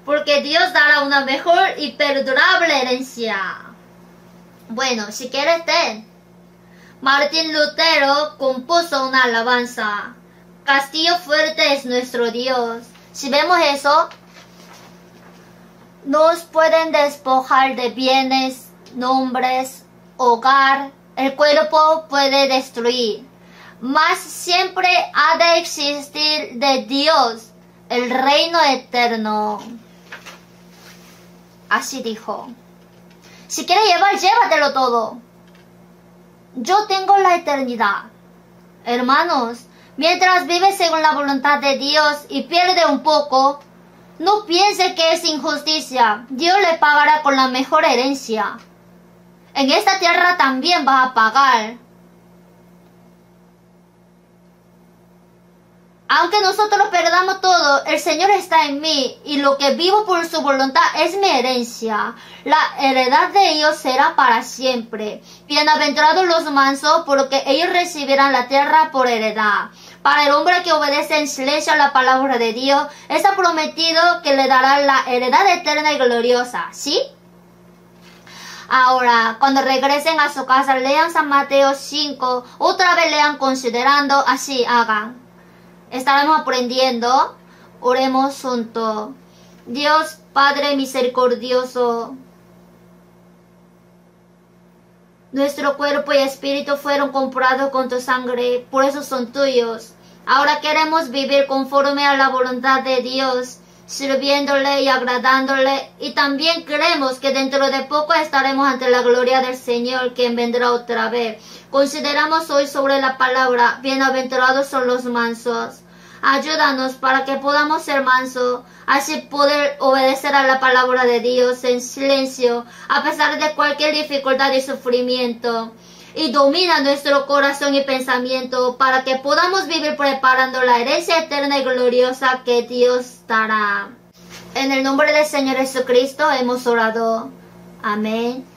Porque Dios dará una mejor y perdurable herencia. Bueno, si quieres ten. Martín Lutero compuso una alabanza. Castillo fuerte es nuestro Dios. Si vemos eso, nos pueden despojar de bienes, nombres, hogar, el cuerpo puede destruir, mas siempre ha de existir de Dios el reino eterno. Así dijo. Si quieres llevar, llévatelo todo. Yo tengo la eternidad. Hermanos, mientras vive según la voluntad de Dios y pierde un poco, no piense que es injusticia. Dios le pagará con la mejor herencia. En esta tierra también va a pagar. Aunque nosotros perdamos todo, el Señor está en mí y lo que vivo por su voluntad es mi herencia. La heredad de ellos será para siempre. Bienaventurados los mansos, porque ellos recibirán la tierra por heredad. Para el hombre que obedece en silencio a la palabra de Dios, está prometido que le dará la heredad eterna y gloriosa. ¿Sí? Ahora, cuando regresen a su casa, lean San Mateo 5. Otra vez lean considerando, así hagan. Estaremos aprendiendo. Oremos juntos. Dios Padre misericordioso, nuestro cuerpo y espíritu fueron comprados con tu sangre, por eso son tuyos. Ahora queremos vivir conforme a la voluntad de Dios, sirviéndole y agradándole, y también creemos que dentro de poco estaremos ante la gloria del Señor, quien vendrá otra vez. Consideramos hoy sobre la palabra, bienaventurados son los mansos. Ayúdanos para que podamos ser mansos, así poder obedecer a la palabra de Dios en silencio, a pesar de cualquier dificultad y sufrimiento. Y domina nuestro corazón y pensamiento para que podamos vivir preparando la herencia eterna y gloriosa que Dios dará. En el nombre del Señor Jesucristo hemos orado. Amén.